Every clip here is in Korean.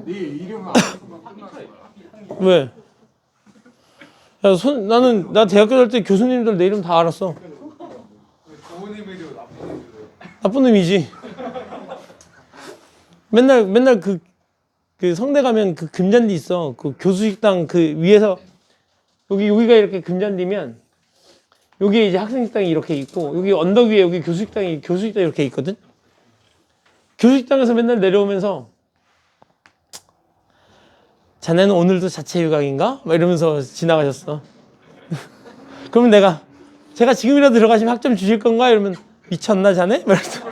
네 이름을 안 쓰면 끝나는 거야. 왜? 야, 나 대학교 다닐 때 교수님들 내 이름 다 알았어. 좋은 의미로 나쁜 의미로. 나쁜 의미지. 맨날 그 성대 가면 그 금잔디 있어. 그 교수식당 그 위에서 여기가 이렇게 금잔디면 여기에 이제 학생식당이 이렇게 있고 여기 언덕 위에 여기 교수식당 이렇게 있거든. 교수식당에서 맨날 내려오면서 자네는 오늘도 자체유강인가? 막 이러면서 지나가셨어. 그러면 제가 지금이라도 들어가시면 학점 주실 건가? 이러면 미쳤나 자네? 막 이러면서.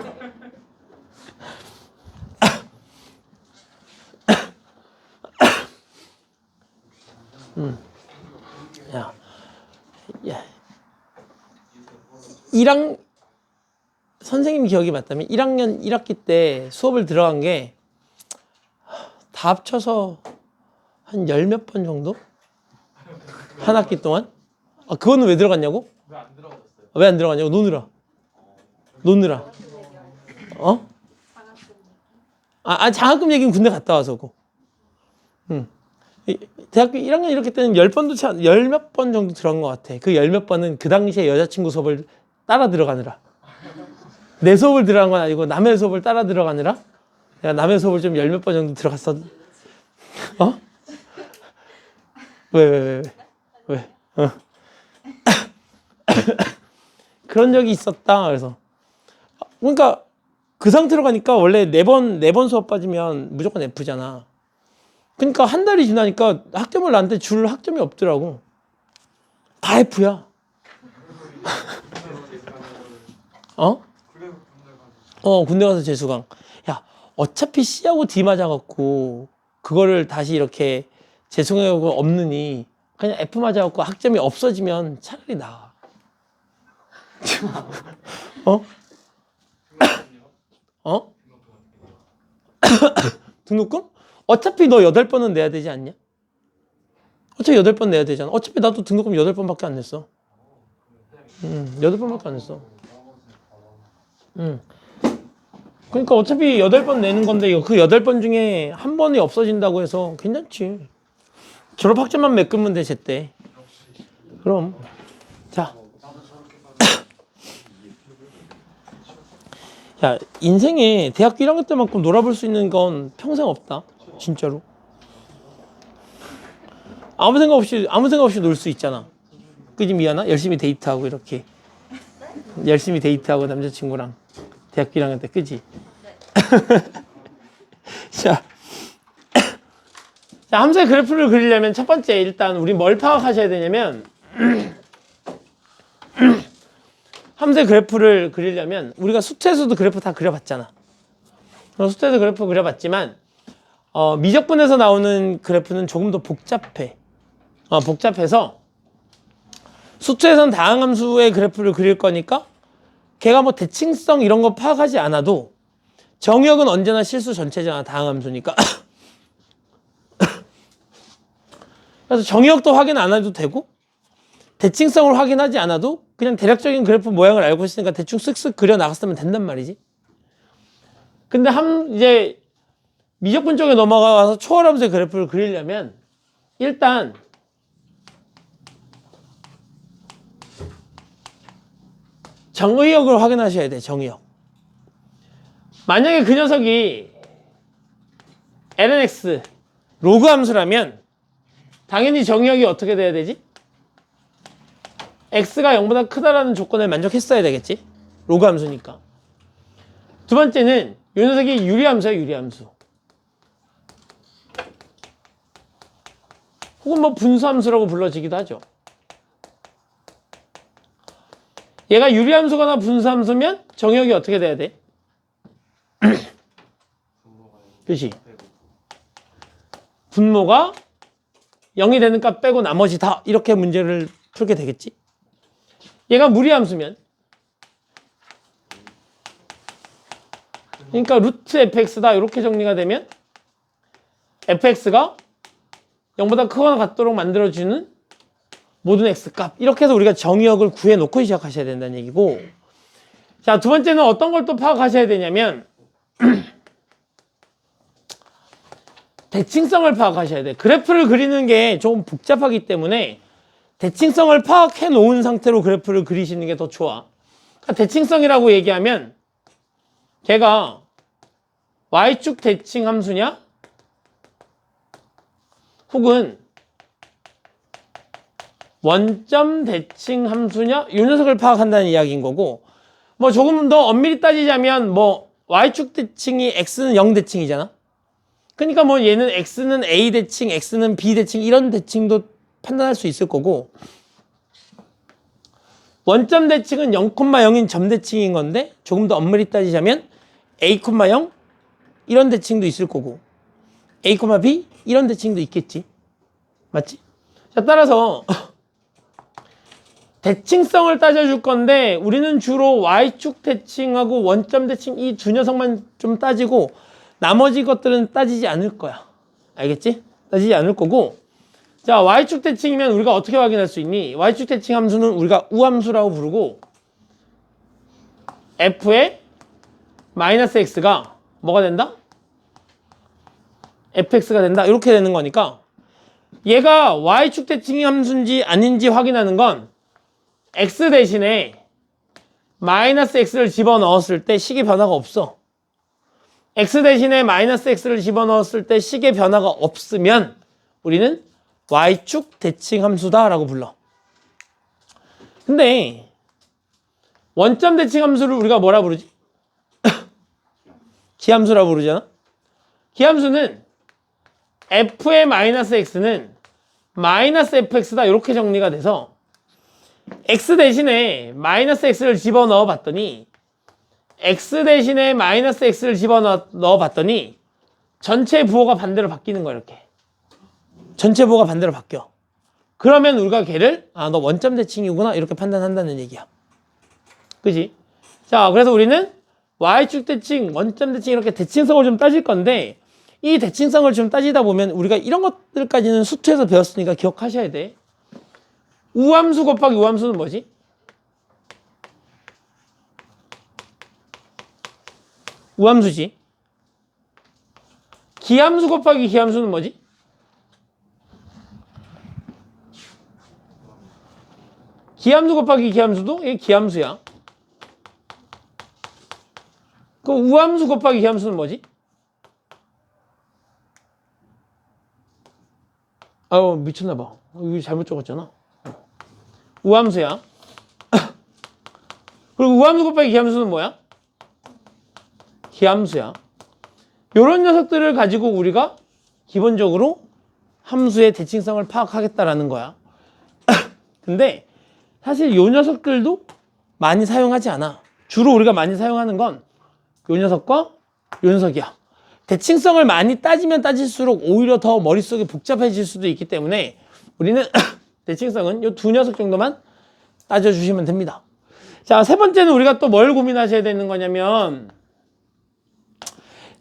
야. 선생님 기억이 맞다면 1학년 1학기 때 수업을 들어간 게 다 합쳐서 한 10몇 번 정도? 한 학기 동안? 아, 그거는 왜 들어갔냐고? 왜 안 들어갔어요? 왜 안 들어갔냐고? 노느라. 어? 장학금 얘기는 군대 갔다 와서고. 대학교 1학년 이렇게 때는 10몇 번 정도 들어간 것 같아. 그 10몇 번은 그 당시에 여자친구 수업을 따라 들어가느라. 내 수업을 들어간 건 아니고 남의 수업을 따라 들어가느라 내가 남의 수업을 좀 10몇 번 정도 들어갔어. 어? 왜? 어. 그런 적이 있었다. 그래서 그러니까 그 상태로 가니까 원래 네 번 수업 빠지면 무조건 F잖아. 그러니까 한 달이 지나니까 학점을 나한테 줄 학점이 없더라고. 다 F야. 어? 군대 가서 재수강. 야, 어차피 C하고 D 맞아갖고 그거를 다시 이렇게 재수강하고 없느니 그냥 F 맞아갖고 학점이 없어지면 차라리 나아. 어? 어? 등록금? 어차피 너 8번은 내야 되지 않냐? 어차피 8번 내야 되잖아. 어차피 나도 등록금 8번밖에 안 냈어. 8번밖에 안 냈어. 그러니까 어차피 8번 내는 건데 그 8번 중에 한 번이 없어진다고 해서 괜찮지. 졸업 학점만 메꾸면 돼, 제때. 그럼. 자. 야, 인생에 대학교 1학년 때만큼 놀아볼 수 있는 건 평생 없다. 진짜로. 아무 생각 없이 놀 수 있잖아. 그지, 미안하? 열심히 데이트하고 이렇게. 열심히 데이트하고 남자친구랑 대학교 1학년 때, 그지? 자, 함수의 그래프를 그리려면 첫 번째 일단 우리 뭘 파악하셔야 되냐면 함수의 그래프를 그리려면 우리가 수트에서도 그래프 다 그려봤잖아. 수트에서 그래프 그려봤지만 미적분에서 나오는 그래프는 조금 더 복잡해. 복잡해서 수트에서는 다항함수의 그래프를 그릴 거니까 걔가 뭐 대칭성 이런 거 파악하지 않아도 정의역은 언제나 실수 전체잖아. 다항함수니까. 그래서 정의역도 확인 안 해도 되고 대칭성을 확인하지 않아도 그냥 대략적인 그래프 모양을 알고 있으니까 대충 쓱쓱 그려 나갔으면 된단 말이지. 근데 이제 미적분 쪽에 넘어가서 초월함수의 그래프를 그리려면 일단 정의역을 확인하셔야 돼. 정의역. 만약에 그 녀석이 lnx 로그 함수라면 당연히 정의역이 어떻게 돼야 되지? x가 0보다 크다라는 조건을 만족했어야 되겠지? 로그 함수니까. 두 번째는 이 녀석이 유리함수야, 유리함수. 혹은 뭐 분수함수라고 불러지기도 하죠. 얘가 유리함수거나 분수함수면 정의역이 어떻게 돼야 돼? 그치? 분모가 0이 되는 값 빼고 나머지 다 이렇게 문제를 풀게 되겠지? 얘가 무리함수면 그러니까 루트 fx다 이렇게 정리가 되면 fx가 0보다 크거나 같도록 만들어주는 모든 x값 이렇게 해서 우리가 정의역을 구해놓고 시작하셔야 된다는 얘기고 자, 두 번째는 어떤 걸 또 파악하셔야 되냐면 대칭성을 파악하셔야 돼. 그래프를 그리는 게 조금 복잡하기 때문에 대칭성을 파악해 놓은 상태로 그래프를 그리시는 게 더 좋아. 그러니까 대칭성이라고 얘기하면 걔가 y축 대칭 함수냐? 혹은 원점 대칭 함수냐? 이 녀석을 파악한다는 이야기인 거고, 뭐 조금 더 엄밀히 따지자면 뭐 y축 대칭이 x는 0 대칭이잖아. 그러니까 뭐 얘는 x는 a 대칭, x는 b 대칭 이런 대칭도 판단할 수 있을 거고, 원점 대칭은 0,0인 점 대칭인 건데 조금 더 엄밀히 따지자면 a, 0 이런 대칭도 있을 거고 a, b 이런 대칭도 있겠지. 맞지? 자, 따라서 대칭성을 따져줄 건데 우리는 주로 y축 대칭하고 원점 대칭 이 두 녀석만 좀 따지고 나머지 것들은 따지지 않을 거야. 알겠지? 따지지 않을 거고, 자, y축 대칭이면 우리가 어떻게 확인할 수 있니? y축 대칭 함수는 우리가 우함수라고 부르고 f의 마이너스 x가 뭐가 된다? fx가 된다. 이렇게 되는 거니까 얘가 y축 대칭 함수인지 아닌지 확인하는 건 x 대신에 마이너스 x를 집어넣었을 때 식의 변화가 없어. x 대신에 마이너스 x를 집어넣었을 때 식의 변화가 없으면 우리는 y축 대칭 함수다라고 불러. 근데 원점 대칭 함수를 우리가 뭐라 부르지? 기함수라고 부르잖아. 기함수는 f의 마이너스 x는 마이너스 fx다 이렇게 정리가 돼서 x 대신에 마이너스 x를 집어넣어 봤더니 x 대신에 마이너스 x를 집어넣어 봤더니 전체 부호가 반대로 바뀌는 거야. 이렇게 전체 부호가 반대로 바뀌어. 그러면 우리가 걔를 너 원점 대칭이구나 이렇게 판단한다는 얘기야. 그지? 자, 그래서 우리는 y축 대칭, 원점 대칭 이렇게 대칭성을 좀 따질 건데 이 대칭성을 좀 따지다 보면 우리가 이런 것들까지는 수투에서 배웠으니까 기억하셔야 돼. 우함수 곱하기 우함수는 뭐지? 우함수지. 기함수 곱하기 기함수는 뭐지? 기함수 곱하기 기함수도 이게 기함수야. 그 우함수 곱하기 기함수는 뭐지? 아유, 미쳤나봐. 이거 잘못 적었잖아. 우함수야. 그리고 우함수 곱하기 기함수는 뭐야? 기함수야. 요런 녀석들을 가지고 우리가 기본적으로 함수의 대칭성을 파악하겠다라는 거야. 근데 사실 요 녀석들도 많이 사용하지 않아. 주로 우리가 많이 사용하는 건 요 녀석과 요 녀석이야. 대칭성을 많이 따지면 따질수록 오히려 더 머릿속이 복잡해질 수도 있기 때문에 우리는 대칭성은 요 두 녀석 정도만 따져주시면 됩니다. 자, 세 번째는 우리가 또 뭘 고민하셔야 되는 거냐면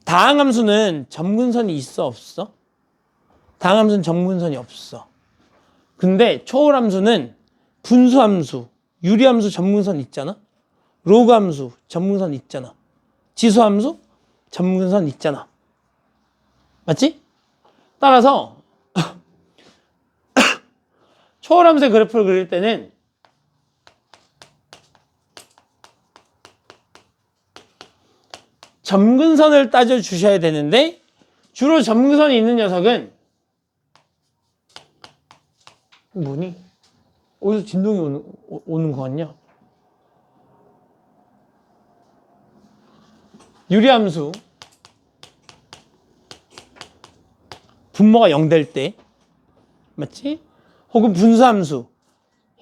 다항함수는 점근선이 있어 없어? 다항함수는 점근선이 없어. 근데 초월함수는 분수함수, 유리함수 점근선 있잖아. 로그함수 점근선 있잖아. 지수함수 점근선 있잖아. 맞지? 따라서 초월함수의 그래프를 그릴 때는 점근선을 따져 주셔야 되는데 주로 점근선이 있는 녀석은 뭐니? 어디서 진동이 오는 거 같냐? 유리함수 분모가 0 될 때 맞지? 혹은 분수함수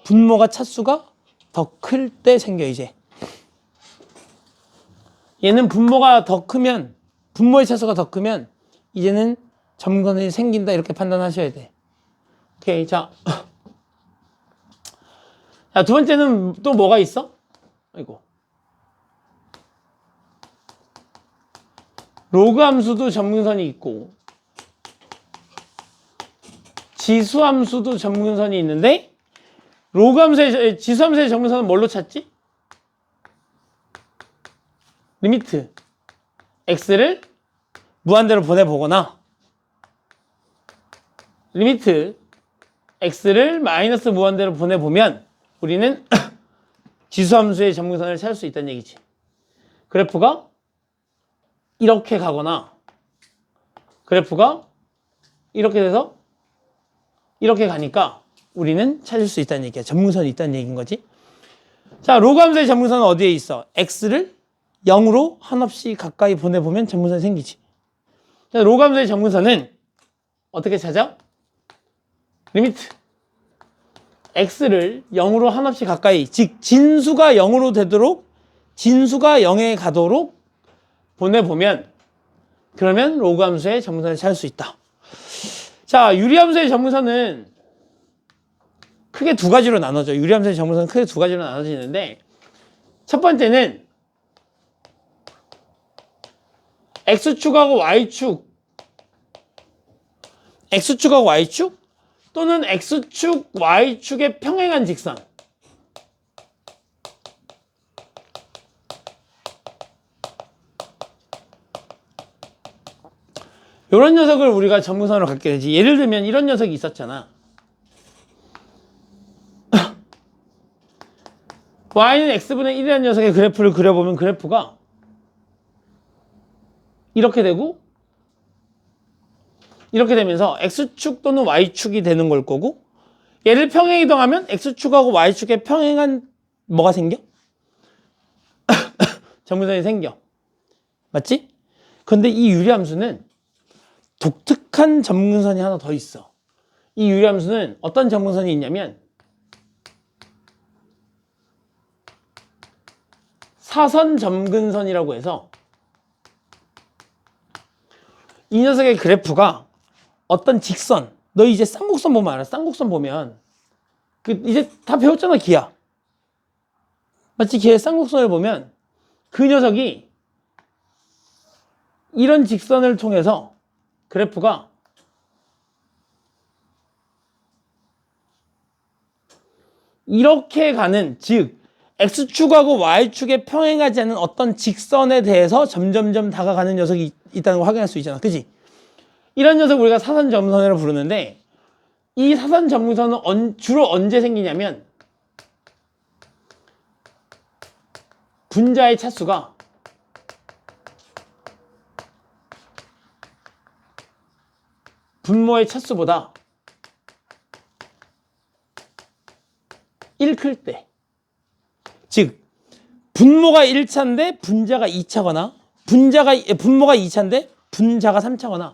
분모가 차수가 더 클 때 생겨. 이제 얘는 분모가 더 크면 분모의 차수가 더 크면 이제는 점근선이 생긴다 이렇게 판단하셔야 돼. 오케이. 자, 두 번째는 또 뭐가 있어? 아이고. 로그 함수도 점근선이 있고 지수 함수도 점근선이 있는데 로그 함수의 지수 함수의 점근선은 뭘로 찾지? 리미트 x를 무한대로 보내보거나 리미트 x를 마이너스 무한대로 보내보면 우리는 지수함수의 점근선을 찾을 수 있다는 얘기지. 그래프가 이렇게 가거나 그래프가 이렇게 돼서 이렇게 가니까 우리는 찾을 수 있다는 얘기야. 점근선이 있다는 얘기인 거지. 자, 로그 함수의 점근선은 어디에 있어? x를 0으로 한없이 가까이 보내보면 점근선이 생기지. 자, 로그 함수의 점근선은 어떻게 찾아? 리미트 x를 0으로 한없이 가까이, 즉 진수가 0으로 되도록, 진수가 0에 가도록 보내보면 그러면 로그 함수의 점근선을 찾을 수 있다. 자, 유리함수의 점근선은 크게 두 가지로 나눠져. 유리함수의 점근선은 크게 두 가지로 나눠지는데, 첫 번째는 x축하고 y축, x축하고 y축 또는 x축, y축의 평행한 직선. 이런 녀석을 우리가 점근선으로 갖게 되지. 예를 들면 이런 녀석이 있었잖아. y는 x분의 1이라는 녀석의 그래프를 그려보면 그래프가 이렇게 되고 이렇게 되면서 x축 또는 y축이 되는 걸 거고, 얘를 평행 이동하면 x축하고 y축의 평행한 뭐가 생겨? 점근선이 생겨. 맞지? 근데 이 유리함수는 독특한 점근선이 하나 더 있어. 이 유리함수는 어떤 점근선이 있냐면 사선 점근선이라고 해서 이 녀석의 그래프가 어떤 직선, 너 이제 쌍곡선 보면 알아. 쌍곡선 보면 이제 다 배웠잖아, 기하. 맞지? 기하의 쌍곡선을 보면 그 녀석이 이런 직선을 통해서 그래프가 이렇게 가는, 즉 x축하고 y축에 평행하지 않은 어떤 직선에 대해서 점점점 다가가는 녀석이 있다는 걸 확인할 수 있잖아. 그지? 이런 녀석 우리가 사선 점근선이라고 부르는데, 이 사선 점근선은 주로 언제 생기냐면 분자의 차수가 분모의 차수보다 1 클 때. 즉 분모가 1차인데 분자가 2차거나 분모가 2차인데 분자가 3차거나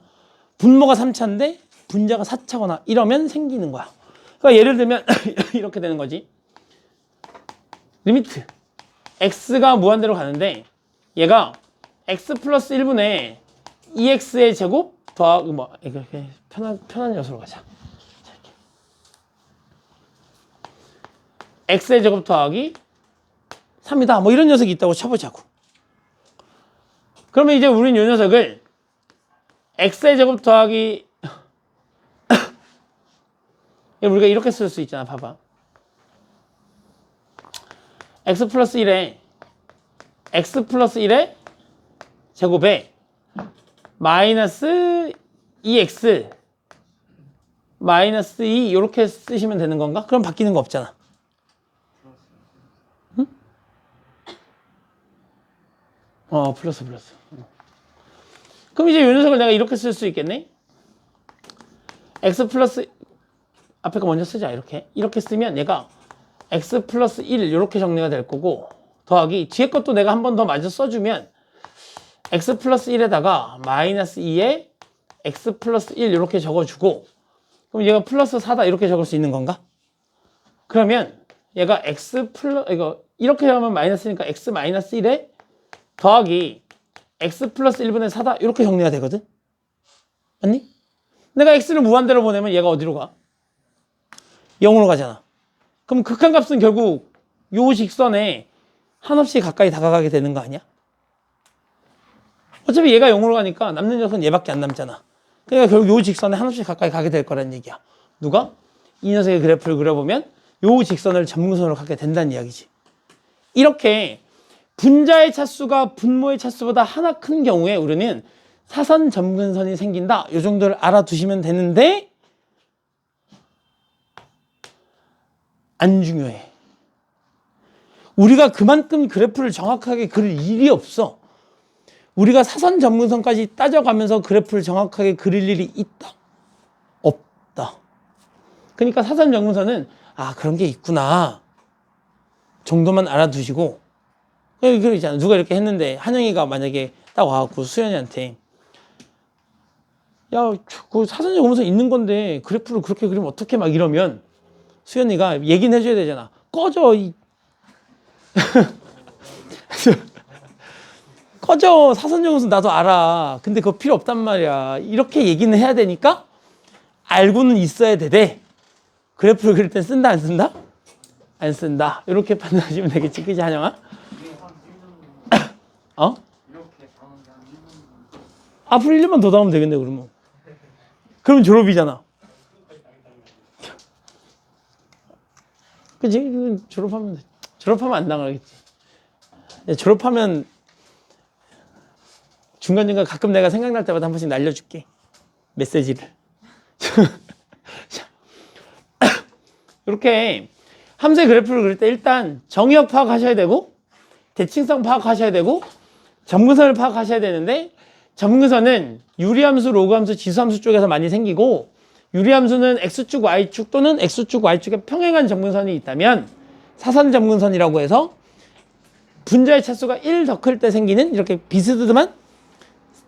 분모가 3차인데 분자가 4차거나 이러면 생기는 거야. 그러니까 예를 들면 이렇게 되는 거지. 리미트 x가 무한대로 가는데 얘가 x 플러스 1분의 2x의 제곱 더하기 이렇게 편한 녀석으로 가자. x의 제곱 더하기 3이다. 뭐 이런 녀석이 있다고 쳐보자고. 그러면 이제 우린 이 녀석을 x의 제곱 더하기 우리가 이렇게 쓸 수 있잖아. 봐봐. x 플러스 1에 제곱에 마이너스 2x 마이너스 2 이렇게 쓰시면 되는 건가? 그럼 바뀌는 거 없잖아. 응? 플러스. 그럼 이제 이 녀석을 내가 이렇게 쓸 수 있겠네? x 플러스 앞에 거 먼저 쓰자. 이렇게 쓰면 얘가 x 플러스 1 이렇게 정리가 될 거고, 더하기 뒤에 것도 내가 한 번 더 마저 써주면 x 플러스 1에다가 마이너스 2에 x 플러스 1 이렇게 적어주고, 그럼 얘가 플러스 4다 이렇게 적을 수 있는 건가? 그러면 얘가 이렇게 하면 마이너스니까 x 마이너스 1에 더하기 x 플러스 1분의 4다 이렇게 정리가 되거든? 맞니? 내가 x를 무한대로 보내면 얘가 어디로 가? 0으로 가잖아. 그럼 극한값은 결국 요 직선에 한없이 가까이 다가가게 되는 거 아니야? 어차피 얘가 0으로 가니까 남는 녀석은 얘밖에 안 남잖아. 그러니까 결국 요 직선에 한없이 가까이 가게 될 거란 얘기야. 누가? 이 녀석의 그래프를 그려보면 요 직선을 점근선으로 갖게 된다는 이야기지. 이렇게 분자의 차수가 분모의 차수보다 하나 큰 경우에 우리는 사선 점근선이 생긴다. 요 정도를 알아두시면 되는데, 안 중요해. 우리가 그만큼 그래프를 정확하게 그릴 일이 없어. 우리가 사선 점근선까지 따져가면서 그래프를 정확하게 그릴 일이 있다? 없다. 그러니까 사선 점근선은 아 그런 게 있구나 정도만 알아두시고 그러잖아. 누가 이렇게 했는데 한영이가 만약에 딱 와갖고 수연이한테 야, 그 사선 점근선 있는 건데 그래프를 그렇게 그리면 어떡해 막 이러면 수연이가 얘기는 해줘야 되잖아. 꺼져 이 꺼져 사선 점근선 나도 알아. 근데 그거 필요 없단 말이야. 이렇게 얘기는 해야 되니까 알고는 있어야 되대. 그래프를 그릴 때 쓴다 안 쓴다? 안 쓴다. 이렇게 판단하시면 되겠지. 그지 한영아? 어? 앞으로 1년만 더 나오면 되겠네 그러면. 그러면 졸업이잖아. 그치? 졸업하면 돼. 졸업하면 안 나가겠지. 졸업하면 중간중간 가끔 내가 생각날 때마다 한 번씩 날려줄게. 메시지를. 이렇게 함수의 그래프를 그릴 때 일단 정의역 파악하셔야 되고 대칭성 파악하셔야 되고 점근선을 파악하셔야 되는데 점근선은 유리함수, 로그함수, 지수함수 쪽에서 많이 생기고 유리함수는 X축, Y축 또는 X축, Y축에 평행한 점근선이 있다면 사선 점근선이라고 해서 분자의 차수가 1 더 클 때 생기는 이렇게 비스듬한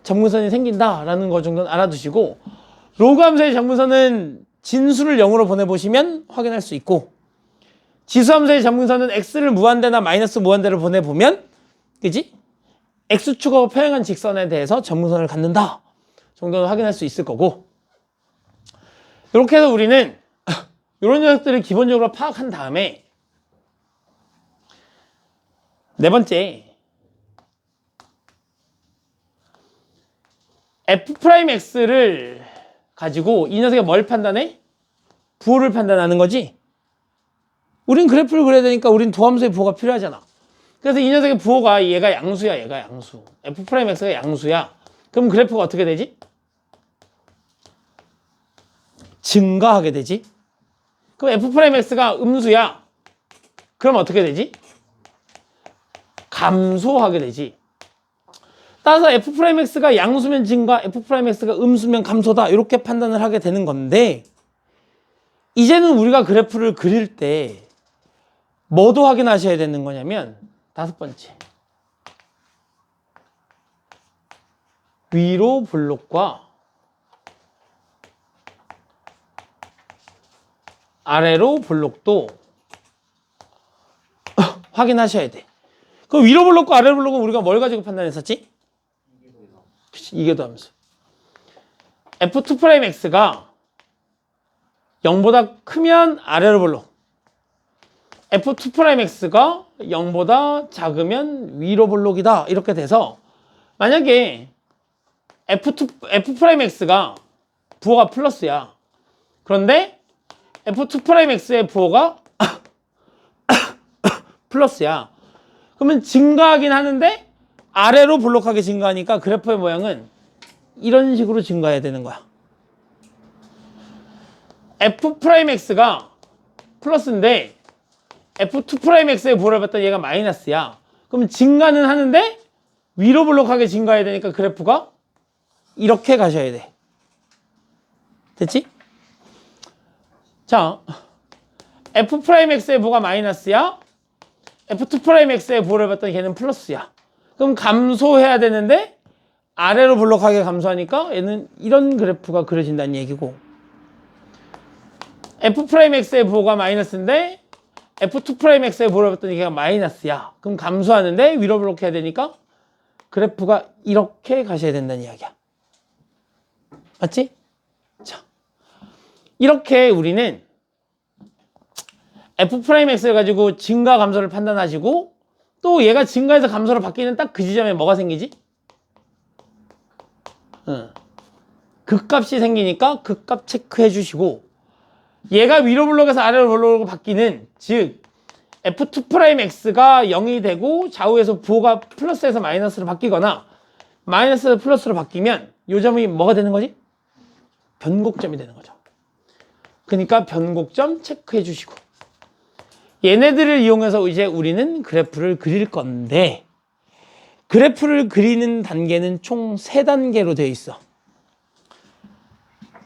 점근선이 생긴다라는 거 정도는 알아두시고 로그함수의 점근선은 진수를 0으로 보내보시면 확인할 수 있고 지수함수의 점근선은 x를 무한대나 마이너스 무한대를 보내보면 그지? x축하고 평행한 직선에 대해서 점근선을 갖는다 정도는 확인할 수 있을 거고 이렇게 해서 우리는 이런 녀석들을 기본적으로 파악한 다음에 네 번째 f'x를 가지고 이 녀석이 뭘 판단해? 부호를 판단하는 거지. 우린 그래프를 그려야 되니까 우린 도함수의 부호가 필요하잖아. 그래서 이 녀석의 부호가 얘가 양수야. 얘가 양수. f'x가 양수야. 그럼 그래프가 어떻게 되지? 증가하게 되지. 그럼 f'x가 음수야. 그럼 어떻게 되지? 감소하게 되지. 따라서 f'x가 양수면 증가, f'x가 음수면 감소다 이렇게 판단을 하게 되는 건데 이제는 우리가 그래프를 그릴 때 뭐도 확인하셔야 되는 거냐면 다섯 번째 위로 볼록과 아래로 볼록도 확인하셔야 돼. 그 위로 볼록과 아래로 볼록은 우리가 뭘 가지고 판단했었지? 이계도함수. f2'x가 0보다 크면 아래로 볼록. f2'x가 0보다 작으면 위로 볼록이다. 이렇게 돼서 만약에 f'x가 부호가 플러스야. 그런데 f2'x의 부호가 플러스야. 그러면 증가하긴 하는데 아래로 볼록하게 증가하니까 그래프의 모양은 이런 식으로 증가해야 되는 거야. f'x가 플러스인데 f2'x의 부호를 봤더니 얘가 마이너스야. 그럼 증가는 하는데 위로 볼록하게 증가해야 되니까 그래프가 이렇게 가셔야 돼. 됐지? 자, f'x의 부호가 마이너스야. f2'x의 부호를 봤더니 걔는 플러스야. 그럼 감소해야 되는데 아래로 볼록하게 감소하니까 얘는 이런 그래프가 그려진다는 얘기고 f'x의 부호가 마이너스인데 f2'x의 부호를 봤더니 걔가 마이너스야. 그럼 감소하는데 위로 볼록해야 되니까 그래프가 이렇게 가셔야 된다는 이야기야. 맞지? 자, 이렇게 우리는 f'x를 가지고 증가 감소를 판단하시고 또 얘가 증가해서 감소로 바뀌는 딱 그 지점에 뭐가 생기지? 극값이 생기니까 극값 체크해 주시고 얘가 위로 볼록에서 아래로 볼록으로 바뀌는 즉 f2'x가 0이 되고 좌우에서 부호가 플러스에서 마이너스로 바뀌거나 마이너스에서 플러스로 바뀌면 이 점이 뭐가 되는 거지? 변곡점이 되는 거죠. 그러니까 변곡점 체크해 주시고 얘네들을 이용해서 이제 우리는 그래프를 그릴 건데 그래프를 그리는 단계는 총 3단계로 되어 있어.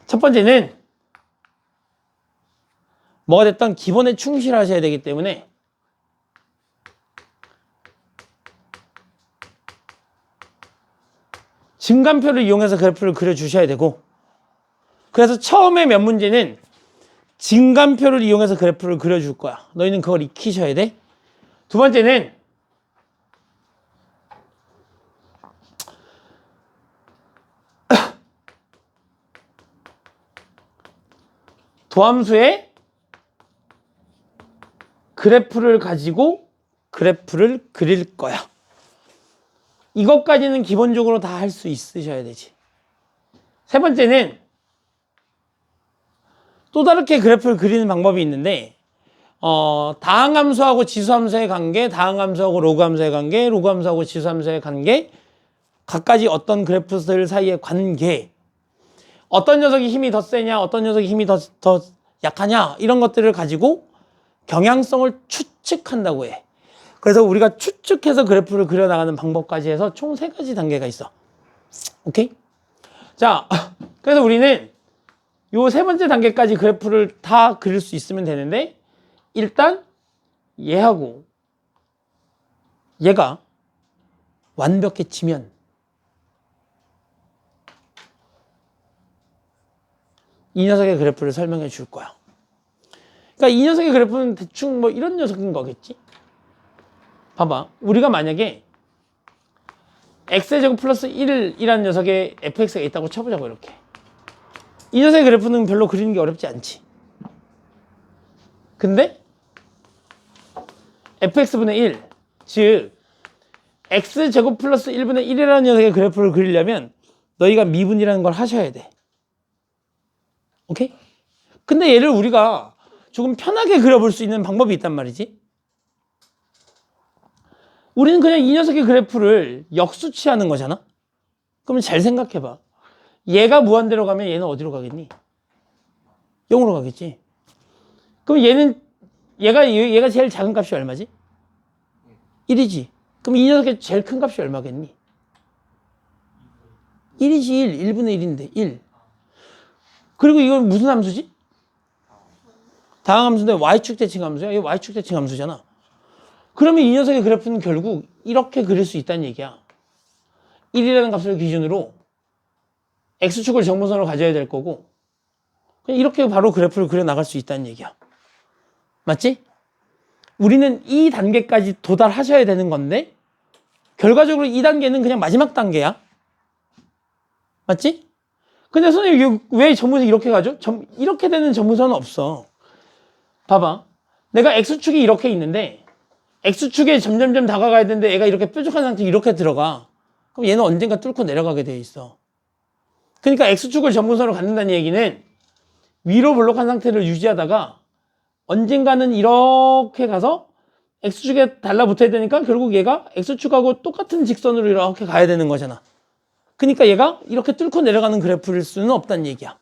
첫 번째는 뭐가 됐던 기본에 충실하셔야 되기 때문에 증간표를 이용해서 그래프를 그려주셔야 되고 그래서 처음에 몇 문제는 증간표를 이용해서 그래프를 그려줄 거야. 너희는 그걸 익히셔야 돼. 두 번째는 도함수의 그래프를 가지고 그래프를 그릴 거야. 이것까지는 기본적으로 다 할 수 있으셔야 되지. 세 번째는 또 다르게 그래프를 그리는 방법이 있는데 다항함수하고 지수함수의 관계, 다항함수하고 로그함수의 관계, 로그함수하고 지수함수의 관계, 각가지 어떤 그래프들 사이의 관계, 어떤 녀석이 힘이 더 세냐, 어떤 녀석이 힘이 더 약하냐 이런 것들을 가지고 경향성을 추측한다고 해. 그래서 우리가 추측해서 그래프를 그려나가는 방법까지 해서 총 3가지 단계가 있어. 오케이? 자, 그래서 우리는 요 3번째 단계까지 그래프를 다 그릴 수 있으면 되는데 일단 얘하고 얘가 완벽해지면 이 녀석의 그래프를 설명해 줄 거야. 그러니까 이 녀석의 그래프는 대충 뭐 이런 녀석인 거겠지? 봐봐. 우리가 만약에 x제곱 플러스 1이라는 녀석의 fx가 있다고 쳐보자고 이렇게. 이 녀석의 그래프는 별로 그리는 게 어렵지 않지. 근데 fx분의 1, 즉 x제곱 플러스 1분의 1이라는 녀석의 그래프를 그리려면 너희가 미분이라는 걸 하셔야 돼. 오케이? 근데 얘를 우리가 조금 편하게 그려볼 수 있는 방법이 있단 말이지. 우리는 그냥 이 녀석의 그래프를 역수치하는 거잖아. 그러면 잘 생각해봐. 얘가 무한대로 가면 얘는 어디로 가겠니? 0으로 가겠지. 그럼 얘가 제일 작은 값이 얼마지? 1이지. 그럼 이 녀석의 제일 큰 값이 얼마겠니? 1이지. 1분의 1인데 1. 그리고 이건 무슨 함수지? 다항함수인데 y축 대칭 함수야. 이거 y축 대칭 함수잖아. 그러면 이 녀석의 그래프는 결국 이렇게 그릴 수 있다는 얘기야. 1이라는 값을 기준으로 x축을 정분선으로 가져야 될 거고 그냥 이렇게 바로 그래프를 그려 나갈 수 있다는 얘기야. 맞지? 우리는 이 단계까지 도달하셔야 되는 건데 결과적으로 이 단계는 그냥 마지막 단계야. 맞지? 근데 선생님 왜 정분선 이렇게 가죠? 이렇게 되는 정분선은 없어. 봐봐. 내가 x축이 이렇게 있는데 x축에 점점점 다가가야 되는데 얘가 이렇게 뾰족한 상태로 이렇게 들어가. 그럼 얘는 언젠가 뚫고 내려가게 되어 있어. 그러니까 x축을 정분선으로 갖는다는 얘기는 위로 볼록한 상태를 유지하다가 언젠가는 이렇게 가서 x축에 달라붙어야 되니까 결국 얘가 x축하고 똑같은 직선으로 이렇게 가야 되는 거잖아. 그러니까 얘가 이렇게 뚫고 내려가는 그래프일 수는 없다는 얘기야.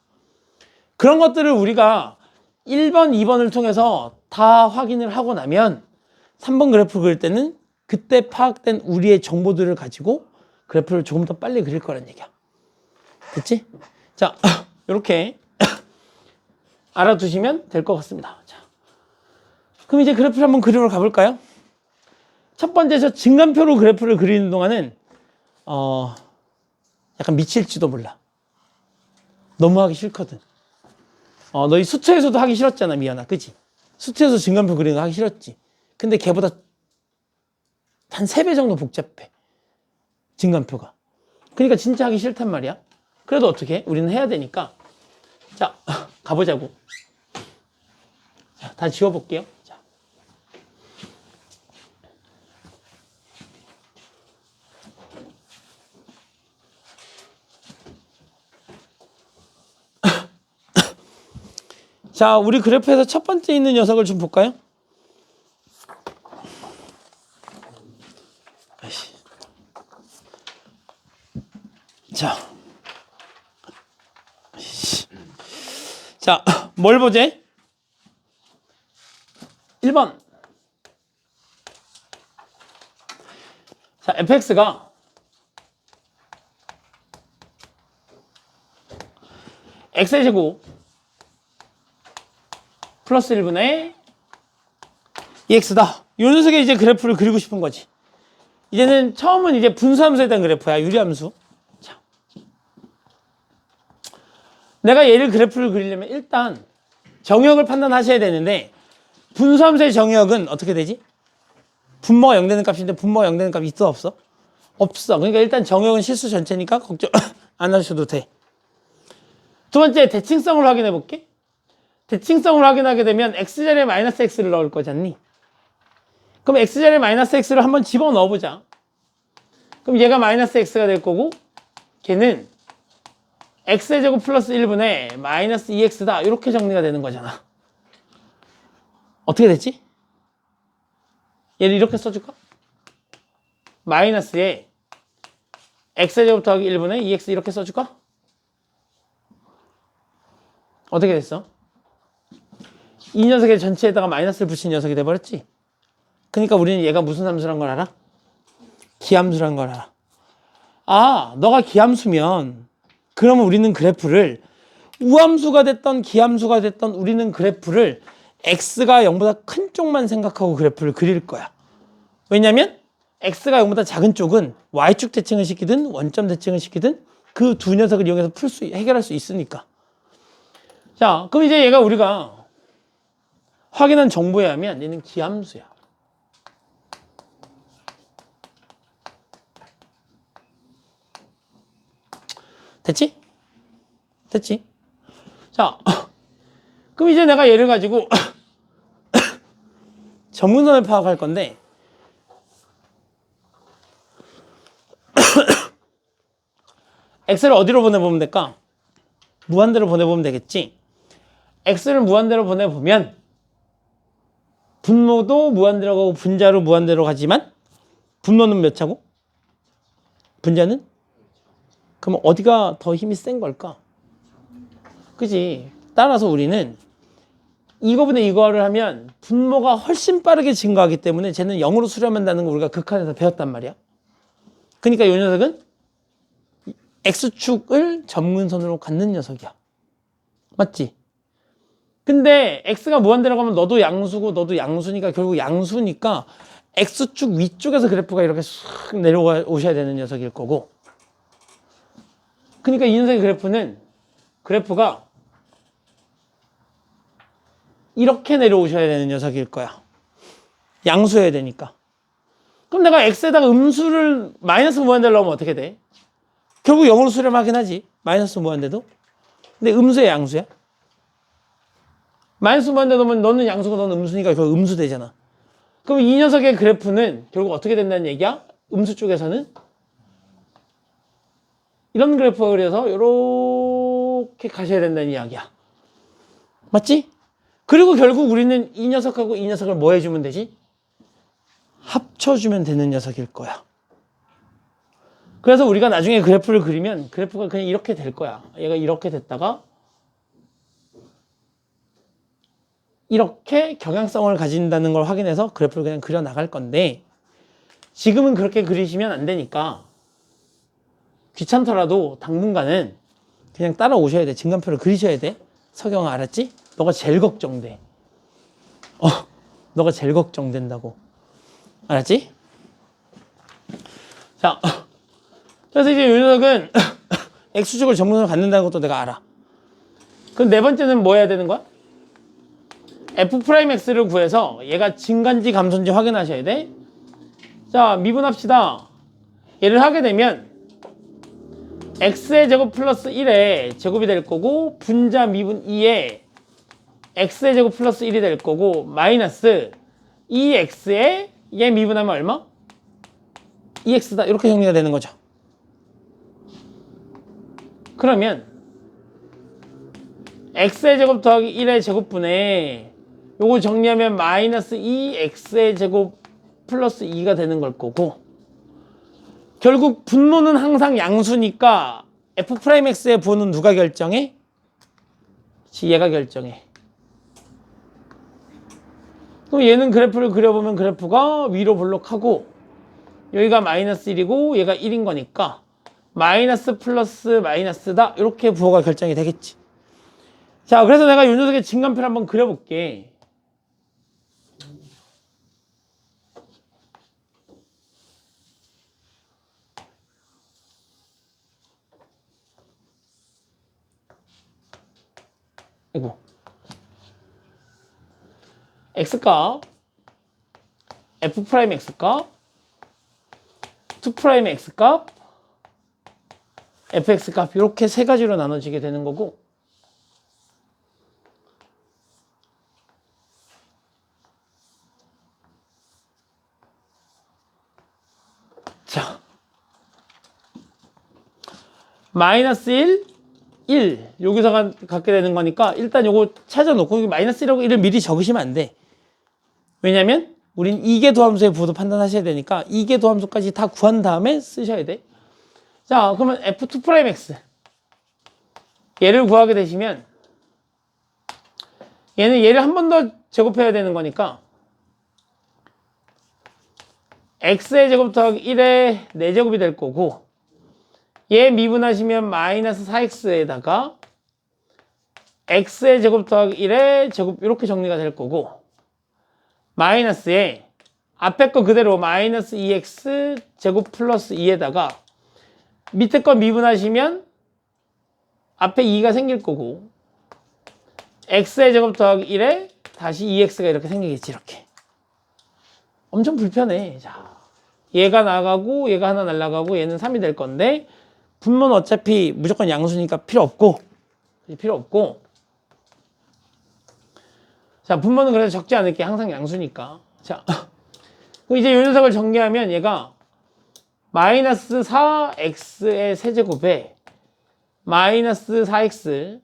그런 것들을 우리가 1번, 2번을 통해서 다 확인을 하고 나면 3번 그래프 그릴 때는 그때 파악된 우리의 정보들을 가지고 그래프를 조금 더 빨리 그릴 거란 얘기야. 됐지? 자, 이렇게 알아두시면 될 것 같습니다. 자, 그럼 이제 그래프를 한번 그리러 가볼까요? 첫 번째 저 증간표로 그래프를 그리는 동안은 약간 미칠지도 몰라. 너무 하기 싫거든. 너희 수트에서도 하기 싫었잖아, 미연아. 그치? 수트에서 증간표 그리는 거 하기 싫었지. 근데 걔보다 한 3배 정도 복잡해. 증간표가. 그러니까 진짜 하기 싫단 말이야. 그래도 어떻게 해? 우리는 해야 되니까. 자, 가보자고. 자, 다 지워볼게요. 자. 자, 우리 그래프에서 첫 번째 있는 녀석을 좀 볼까요? 자, 뭘 보지? 1번. 자, fx가 x의 제곱 플러스 1분의 2x다. 이 녀석의 이제 그래프를 그리고 싶은 거지. 이제는 처음은 이제 분수함수에 대한 그래프야. 유리함수. 자, 내가 얘를 그래프를 그리려면 일단 정역을 판단하셔야 되는데 분수함수의 정역은 어떻게 되지? 분모가 0 되는 값인데 분모가 0 되는 값이 있어 없어? 없어. 그러니까 일단 정역은 실수 전체니까 걱정 안 하셔도 돼. 두 번째 대칭성을 확인해 볼게. 대칭성을 확인하게 되면 x자리에 마이너스 x를 넣을 거지 않니? 그럼 x자리에 마이너스 x를 한번 집어넣어 보자. 그럼 얘가 마이너스 x가 될 거고 걔는 x의 제곱 플러스 1분의 마이너스 2x다. 이렇게 정리가 되는 거잖아. 어떻게 됐지? 얘를 이렇게 써줄까? 마이너스에 x의 제곱 더하기 1분의 2x 이렇게 써줄까? 어떻게 됐어? 이 녀석의 전체에다가 마이너스를 붙인 녀석이 돼버렸지? 그러니까 우리는 얘가 무슨 함수란 걸 알아? 기함수란 걸 알아. 아, 너가 기함수면 그러면 우리는 그래프를 우함수가 됐던 기함수가 됐던 우리는 그래프를 x가 0보다 큰 쪽만 생각하고 그래프를 그릴 거야. 왜냐면 x가 0보다 작은 쪽은 y축 대칭을 시키든 원점 대칭을 시키든 그 두 녀석을 이용해서 해결할 수 있으니까. 자, 그럼 이제 얘가 우리가 확인한 정보에 하면 얘는 기함수야. 됐지? 됐지? 자, 그럼 이제 내가 얘를 가지고 점근선을 파악할 건데 x를 어디로 보내보면 될까? 무한대로 보내보면 되겠지? x를 무한대로 보내보면 분모도 무한대로 가고 분자로 무한대로 가지만 분모는 몇 차고? 분자는? 그럼 어디가 더 힘이 센 걸까? 그지? 따라서 우리는 이거분의 이거를 하면 분모가 훨씬 빠르게 증가하기 때문에 쟤는 0으로 수렴한다는 거 우리가 극한에서 배웠단 말이야. 그러니까 이 녀석은 x축을 점근선으로 갖는 녀석이야. 맞지? 근데 x가 무한대로 가면 너도 양수고 너도 양수니까 결국 양수니까 x축 위쪽에서 그래프가 이렇게 쑥 내려오셔야 되는 녀석일 거고, 그러니까 이 녀석의 그래프가 이렇게 내려오셔야 되는 녀석일 거야. 양수여야 되니까. 그럼 내가 x에다가 음수를 마이너스 무한대로 넣으면 어떻게 돼? 결국 0으로 수렴하긴 하지. 마이너스 무한대도. 근데 음수야 양수야? 마이너스 무한대 넣으면 너는 양수고 너는 음수니까 결국 음수 되잖아. 그럼 이 녀석의 그래프는 결국 어떻게 된다는 얘기야? 음수 쪽에서는 이런 그래프가 그려서 이렇게 가셔야 된다는 이야기야. 맞지? 그리고 결국 우리는 이 녀석하고 이 녀석을 뭐 해주면 되지? 합쳐주면 되는 녀석일 거야. 그래서 우리가 나중에 그래프를 그리면 그래프가 그냥 이렇게 될 거야. 얘가 이렇게 됐다가 이렇게 경향성을 가진다는 걸 확인해서 그래프를 그냥 그려 나갈 건데, 지금은 그렇게 그리시면 안 되니까 귀찮더라도 당분간은 그냥 따라오셔야 돼. 증간표를 그리셔야 돼. 석영아, 알았지? 너가 제일 걱정돼. 너가 제일 걱정된다고. 알았지? 자, 그래서 이제 이 녀석은 x축을 점근으로 갖는다는 것도 내가 알아. 그럼 네 번째는 뭐 해야 되는 거야? f'x를 구해서 얘가 증가인지 감소인지 확인하셔야 돼. 자, 미분합시다. 얘를 하게 되면 x의 제곱 플러스 1의 제곱이 될 거고, 분자 미분 2의 x의 제곱 플러스 1이 될 거고, 마이너스 2x의 얘 미분하면 얼마? 2x다. 이렇게 정리가 되는 거죠. 그러면 x의 제곱 더하기 1의 제곱분에 요거 정리하면 마이너스 2x의 제곱 플러스 2가 되는 걸 거고, 결국 분모는 항상 양수니까 f'x의 부호는 누가 결정해? 얘가 결정해. 그럼 얘는 그래프를 그려보면 그래프가 위로 볼록하고 여기가 마이너스 1이고 얘가 1인 거니까 마이너스 플러스 마이너스다. 이렇게 부호가 결정이 되겠지. 자, 그래서 내가 이 녀석의 증간표를 한번 그려볼게. 이거 x값 f 프라임 x값 2 프라임 x값 fx값 이렇게 세 가지로 나눠지게 되는 거고, 자 마이너스 1 여기서 갖게 되는 거니까 일단 요거 찾아놓고 마이너스 1하고 1을 미리 적으시면 안 돼. 왜냐면 우린 이계 도함수의 부호도 판단하셔야 되니까 이계 도함수까지 다 구한 다음에 쓰셔야 돼. 자, 그러면 f2'x 얘를 구하게 되시면 얘를 한 번 더 제곱해야 되는 거니까 x의 제곱 더하기 1의 4제곱이 될 거고, 얘 미분하시면 마이너스 4x에다가 x의 제곱 더하기 1의 제곱 이렇게 정리가 될 거고, 마이너스에 앞에 거 그대로 마이너스 2x 제곱 플러스 2에다가 밑에 거 미분하시면 앞에 2가 생길 거고, x의 제곱 더하기 1에 다시 2x가 이렇게 생기겠지. 이렇게 엄청 불편해. 자, 얘가 나가고 얘가 하나 날라가고 얘는 3이 될 건데, 분모는 어차피 무조건 양수니까 필요 없고, 자, 분모는 그래도 적지 않을게. 항상 양수니까. 자, 그럼 이제 이 녀석을 전개하면 얘가 마이너스 4x의 세제곱에 마이너스 4x,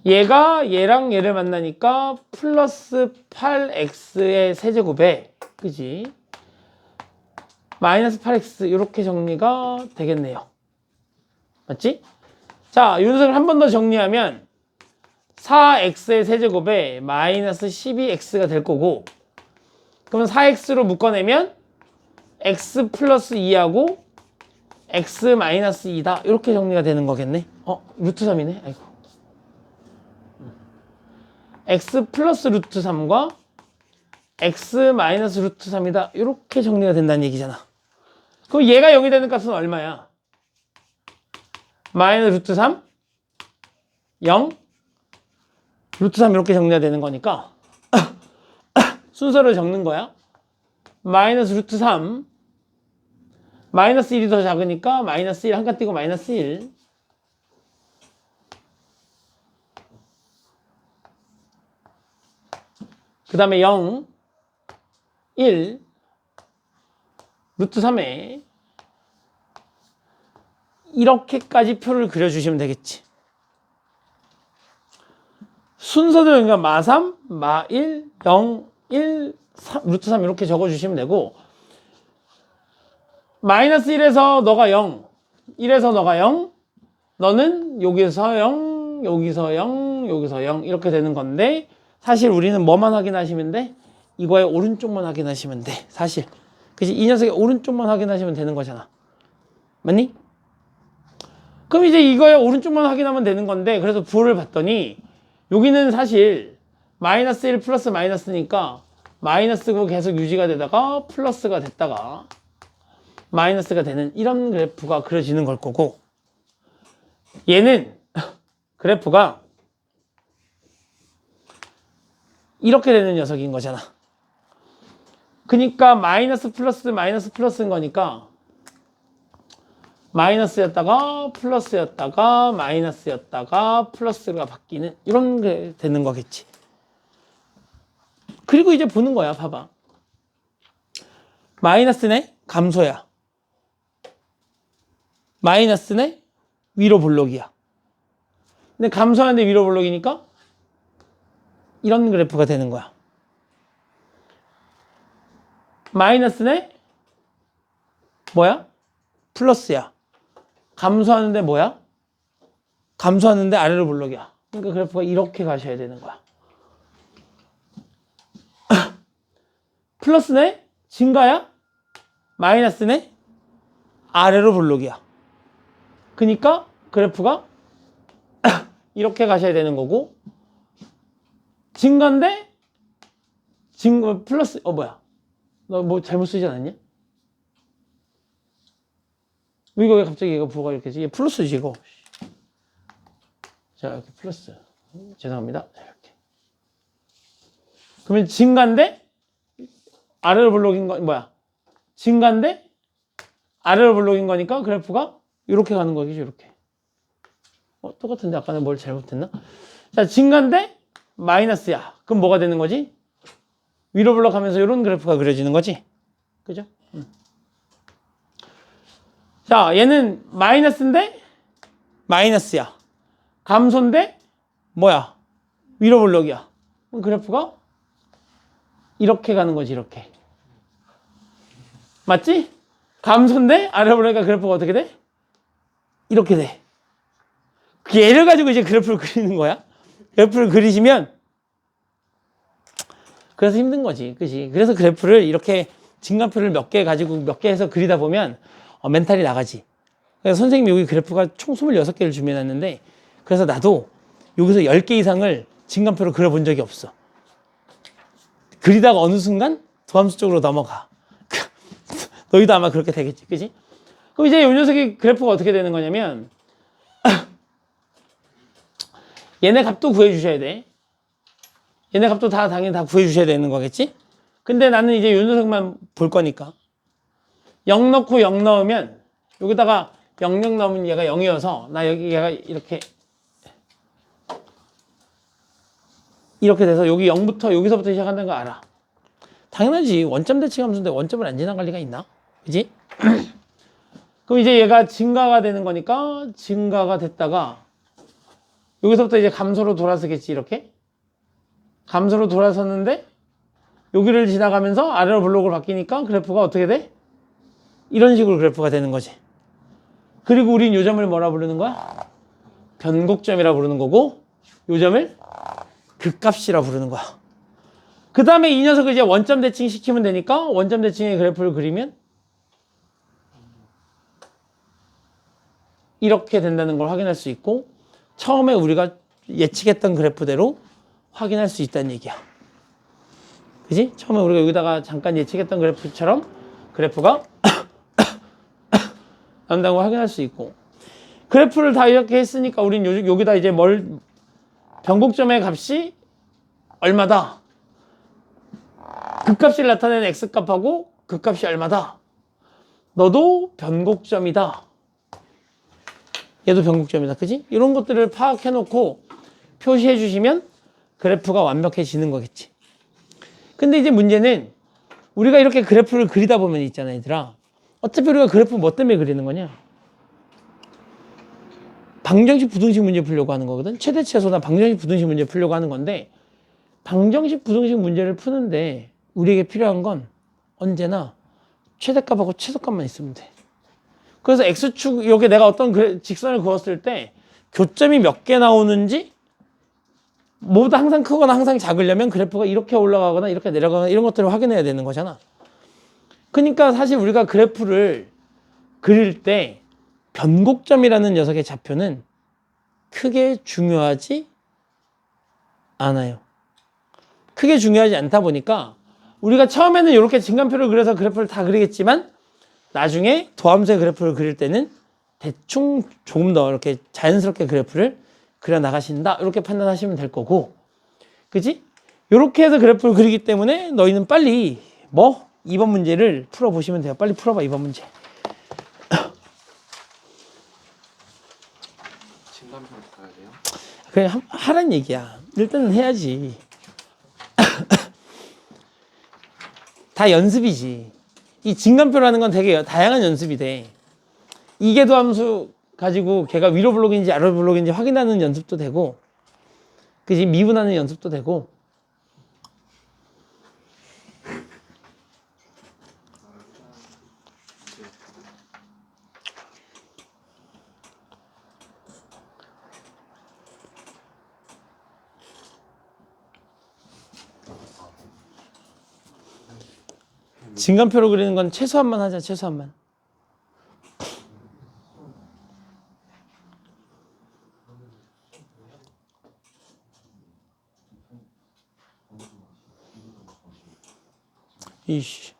얘가 얘랑 얘를 만나니까 플러스 8x의 세제곱에, 그지? 마이너스 8x 이렇게 정리가 되겠네요. 맞지? 자, 이 녀석을 한 번 더 정리하면 4x의 세제곱에 마이너스 12x가 될 거고, 그러면 4x로 묶어내면 x 플러스 2하고 x 마이너스 2다. 이렇게 정리가 되는 거겠네. 루트 3이네. 아이고. x 플러스 루트 3과 x 마이너스 루트 3이다. 이렇게 정리가 된다는 얘기잖아. 그럼 얘가 0이 되는 값은 얼마야? 마이너스 루트 3, 0, 루트 3 이렇게 정리가 되는 거니까 순서를 적는 거야. 마이너스 루트 3, 마이너스 1이 더 작으니까 마이너스 1 한 칸 띄고 마이너스 1, 그 다음에 0, 1, 루트 3에 이렇게까지 표를 그려주시면 되겠지. 순서대로 그러니까 마3, 마1, 0, 1, 3, 루트 3 이렇게 적어주시면 되고, 마이너스 1에서 너가 0, 1에서 너가 0, 너는 여기서 0, 여기서 0, 여기서 0 이렇게 되는 건데, 사실 우리는 뭐만 확인하시면 돼? 이거의 오른쪽만 확인하시면 돼. 사실. 그치? 이 녀석의 오른쪽만 확인하시면 되는 거잖아. 맞니? 그럼 이제 이거의 오른쪽만 확인하면 되는 건데, 그래서 부호를 봤더니 여기는 사실 마이너스 1 플러스 마이너스니까 마이너스고 계속 유지가 되다가 플러스가 됐다가 마이너스가 되는 이런 그래프가 그려지는 걸 거고, 얘는 그래프가 이렇게 되는 녀석인 거잖아. 그러니까 마이너스 플러스 마이너스 플러스인 거니까 마이너스였다가 플러스였다가 마이너스였다가 플러스가 바뀌는 이런 게 되는 거겠지. 그리고 이제 보는 거야. 봐봐. 마이너스네? 감소야. 마이너스네? 위로 볼록이야. 근데 감소하는데 위로 볼록이니까 이런 그래프가 되는 거야. 마이너스네? 뭐야? 플러스야. 감소하는데 뭐야? 감소하는데 아래로 볼록이야. 그러니까 그래프가 이렇게 가셔야 되는 거야. 플러스네? 증가야? 마이너스네 아래로 볼록이야. 그러니까 그래프가 이렇게 가셔야 되는 거고 증가인데 플러스 뭐야? 너 뭐 잘못 쓰지 않았냐? 이거 왜 갑자기 이거 부호가 이렇게 지? 이게 플러스지 이거. 자 이렇게 플러스. 죄송합니다. 자, 이렇게. 그러면 증가인데 아래로 볼록인 거 뭐야? 증가인데 아래로 볼록인 거니까 그래프가 이렇게 가는 거겠죠. 이렇게. 똑같은데 아까는 뭘 잘못했나? 자 증가인데 마이너스야. 그럼 뭐가 되는 거지? 위로 볼록하면서 이런 그래프가 그려지는 거지. 그죠? 자 얘는 마이너스인데 마이너스야. 감소인데 뭐야? 위로 볼록이야. 그럼 그래프가 이렇게 가는 거지. 이렇게. 맞지? 감소인데 아래로 볼록이니까 그래프가 어떻게 돼? 이렇게 돼. 그 얘를 가지고 이제 그래프를 그리는 거야. 그래프를 그리시면 그래서 힘든 거지. 그지? 그래서 그래프를 이렇게 증가표를 몇 개 가지고 몇 개 해서 그리다 보면 멘탈이 나가지. 그래서 선생님이 여기 그래프가 총 26개를 준비해놨는데 그래서 나도 여기서 10개 이상을 증가표로 그려본 적이 없어. 그리다가 어느 순간 도함수 쪽으로 넘어가. 너희도 아마 그렇게 되겠지. 그지? 그럼 이제 이 녀석이 그래프가 어떻게 되는 거냐면 얘네 값도 구해주셔야 돼. 얘네 값도 당연히 다 구해주셔야 되는 거겠지? 근데 나는 이제 요 녀석만 볼 거니까 0 넣고 0 넣으면 여기다가 0 넣으면 얘가 0이어서 나 여기 얘가 이렇게 돼서 여기 0부터 여기서부터 시작한다는 거 알아. 당연하지. 원점 대칭 함수인데 원점을 안 지나갈 리가 있나? 그지? 그럼 이제 얘가 증가가 되는 거니까 증가가 됐다가 여기서부터 이제 감소로 돌아서겠지. 이렇게 감소로 돌아섰는데 여기를 지나가면서 아래로 블록으로 바뀌니까 그래프가 어떻게 돼? 이런 식으로 그래프가 되는 거지. 그리고 우린 요 점을 뭐라 부르는 거야? 변곡점이라 부르는 거고 요 점을 극값이라 부르는 거야. 그 다음에 이 녀석을 이제 원점 대칭 시키면 되니까 원점 대칭의 그래프를 그리면 이렇게 된다는 걸 확인할 수 있고 처음에 우리가 예측했던 그래프대로 확인할 수 있다는 얘기야. 그지? 처음에 우리가 여기다가 잠깐 예측했던 그래프처럼 그래프가 나온다는 걸 확인할 수 있고 그래프를 다 이렇게 했으니까 우린 여기다 이제 변곡점의 값이 얼마다? 극값을 나타내는 x값하고 극값이 얼마다? 너도 변곡점이다. 얘도 변곡점이다. 그지? 이런 것들을 파악해 놓고 표시해 주시면 그래프가 완벽해지는 거겠지. 근데 이제 문제는 우리가 이렇게 그래프를 그리다 보면 있잖아, 얘들아. 어차피 우리가 그래프 뭐 때문에 그리는 거냐? 방정식 부등식 문제 풀려고 하는 거거든. 최대치에서나 방정식 부등식 문제 풀려고 하는 건데 방정식 부등식 문제를 푸는데 우리에게 필요한 건 언제나 최대값하고 최소값만 있으면 돼. 그래서 x축 여기 내가 어떤 직선을 그었을 때 교점이 몇 개 나오는지 뭐보다 항상 크거나 항상 작으려면 그래프가 이렇게 올라가거나 이렇게 내려가거나 이런 것들을 확인해야 되는 거잖아. 그러니까 사실 우리가 그래프를 그릴 때 변곡점이라는 녀석의 좌표는 크게 중요하지 않아요. 크게 중요하지 않다 보니까 우리가 처음에는 이렇게 증간표를 그려서 그래프를 다 그리겠지만 나중에 도함수의 그래프를 그릴 때는 대충 조금 더 이렇게 자연스럽게 그래프를 그려 나가신다 이렇게 판단하시면 될 거고 그지? 이렇게 해서 그래프를 그리기 때문에 너희는 빨리 2번 문제를 풀어보시면 돼요. 빨리 풀어봐 2번 문제. 진단표를 가야 돼요? 그냥 하란 얘기야. 일단은 해야지. 다 연습이지. 이 진간표라는 건 되게 다양한 연습이 돼. 이계도 함수 가지고 걔가 위로 블록인지 아래로 블록인지 확인하는 연습도 되고 그지? 미분하는 연습도 되고 진간표로 그리는 건 최소한만 하자. 최소한만. 이씨.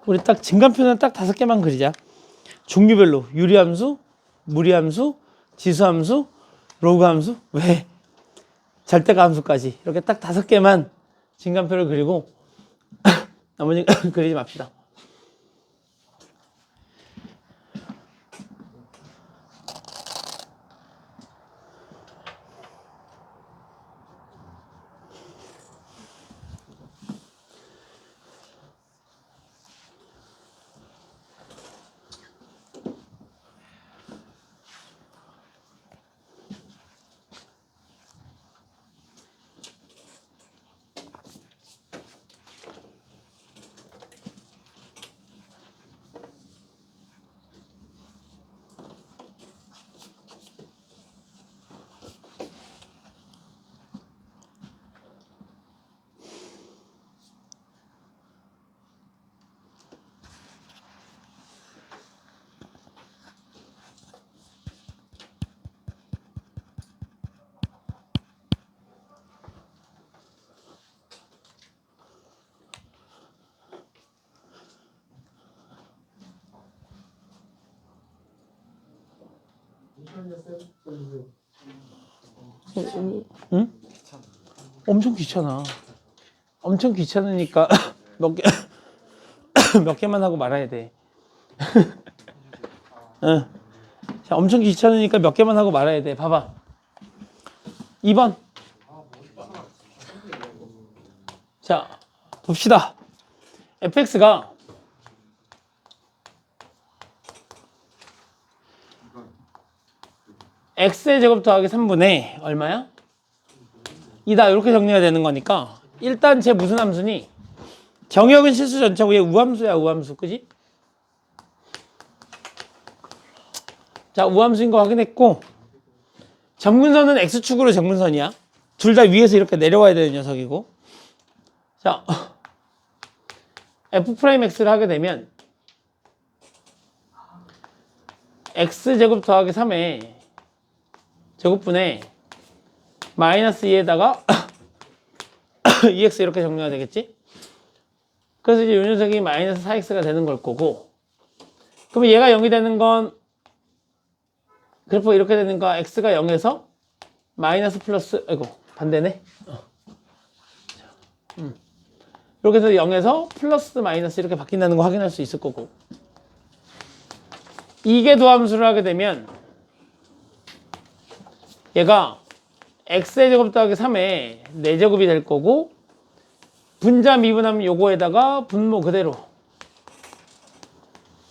우리 딱 진간표는 딱 5개만 그리자. 종류별로 유리함수, 무리함수, 지수함수, 로그함수, 왜? 절대가 함수까지 이렇게 딱 5개만 진간표를 그리고 나머지 그리지 맙시다. 응? 엄청 귀찮아. 엄청 귀찮으니까 몇 개, 몇 개만 하고 말아야 돼. 응. 자, 엄청 귀찮으니까 몇 개만 하고 말아야 돼. 봐봐. 2번. 자, 봅시다. fx가 x의 제곱 더하기 3분의 얼마야? 이다. 이렇게 정리가 되는 거니까 일단 쟤 무슨 함수니? 정역은 실수 전체고 얘 우함수야. 우함수. 그지? 자, 우함수인 거 확인했고 점근선은 x축으로 점근선이야. 둘 다 위에서 이렇게 내려와야 되는 녀석이고. 자, f'x를 하게 되면 x제곱 더하기 3의 제곱분의 마이너스 2에다가 2x 이렇게 정리가 되겠지? 그래서 이제 이 녀석이 마이너스 4x가 되는 걸 거고, 그러면 얘가 0이 되는 건 그래프가 이렇게 되는 거 x가 0에서 마이너스 플러스, 아이고 반대네. 이렇게 해서 0에서 플러스 마이너스 이렇게 바뀐다는 거 확인할 수 있을 거고, 이게 도함수를 하게 되면 얘가 x의 제곱 더하기 3의 4제곱이 될 거고, 분자 미분하면 요거에다가 분모 그대로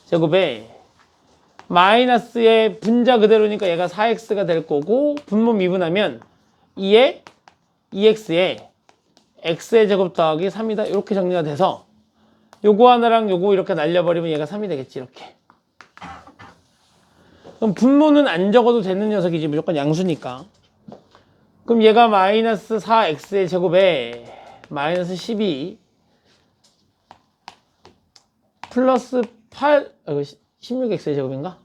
제곱에 마이너스의 분자 그대로니까 얘가 4x가 될 거고, 분모 미분하면 2에 2x에 x의 제곱 더하기 3이다. 이렇게 정리가 돼서 요거 하나랑 요거 이렇게 날려버리면 얘가 3이 되겠지. 이렇게. 그럼 분모는 안 적어도 되는 녀석이지. 무조건 양수니까. 그럼 얘가 마이너스 4x의 제곱에 마이너스 12 플러스 8 16x의 제곱인가?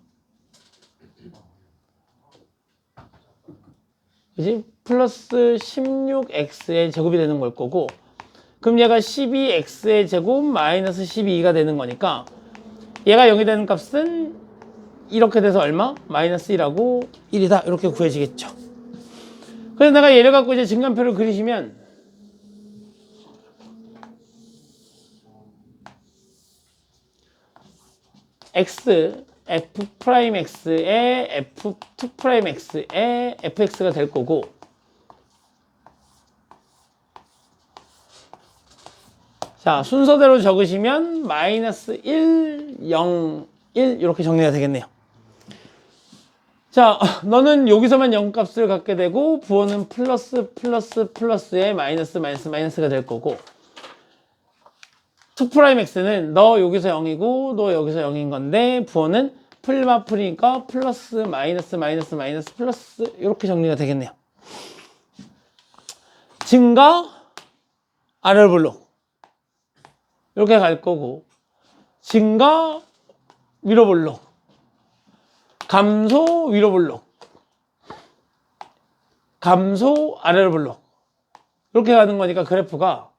그지? 플러스 16x의 제곱이 되는 걸 거고, 그럼 얘가 12x의 제곱 마이너스 12가 되는 거니까 얘가 0이 되는 값은 이렇게 돼서 얼마? 마이너스 1하고 1이다. 이렇게 구해지겠죠. 그래서 내가 얘를 갖고 이제 증간표를 그리시면 x f 프라임 x에 f2 프라임 x에 fx가 될 거고, 자 순서대로 적으시면 마이너스 1, 0, 1 이렇게 정리가 되겠네요. 자, 너는 여기서만 0값을 갖게 되고 부호는 플러스 플러스 플러스에 마이너스 마이너스 마이너스가 될 거고, 2'x는 너 여기서 0이고 너 여기서 0인 건데 부호는 풀마 풀이니까 플러스 마이너스 마이너스 마이너스 플러스 이렇게 정리가 되겠네요. 증가 아래로 볼록 이렇게 갈 거고, 증가 위로 볼록, 감소 위로 볼록, 감소 아래로 볼록 이렇게 가는 거니까 그래프가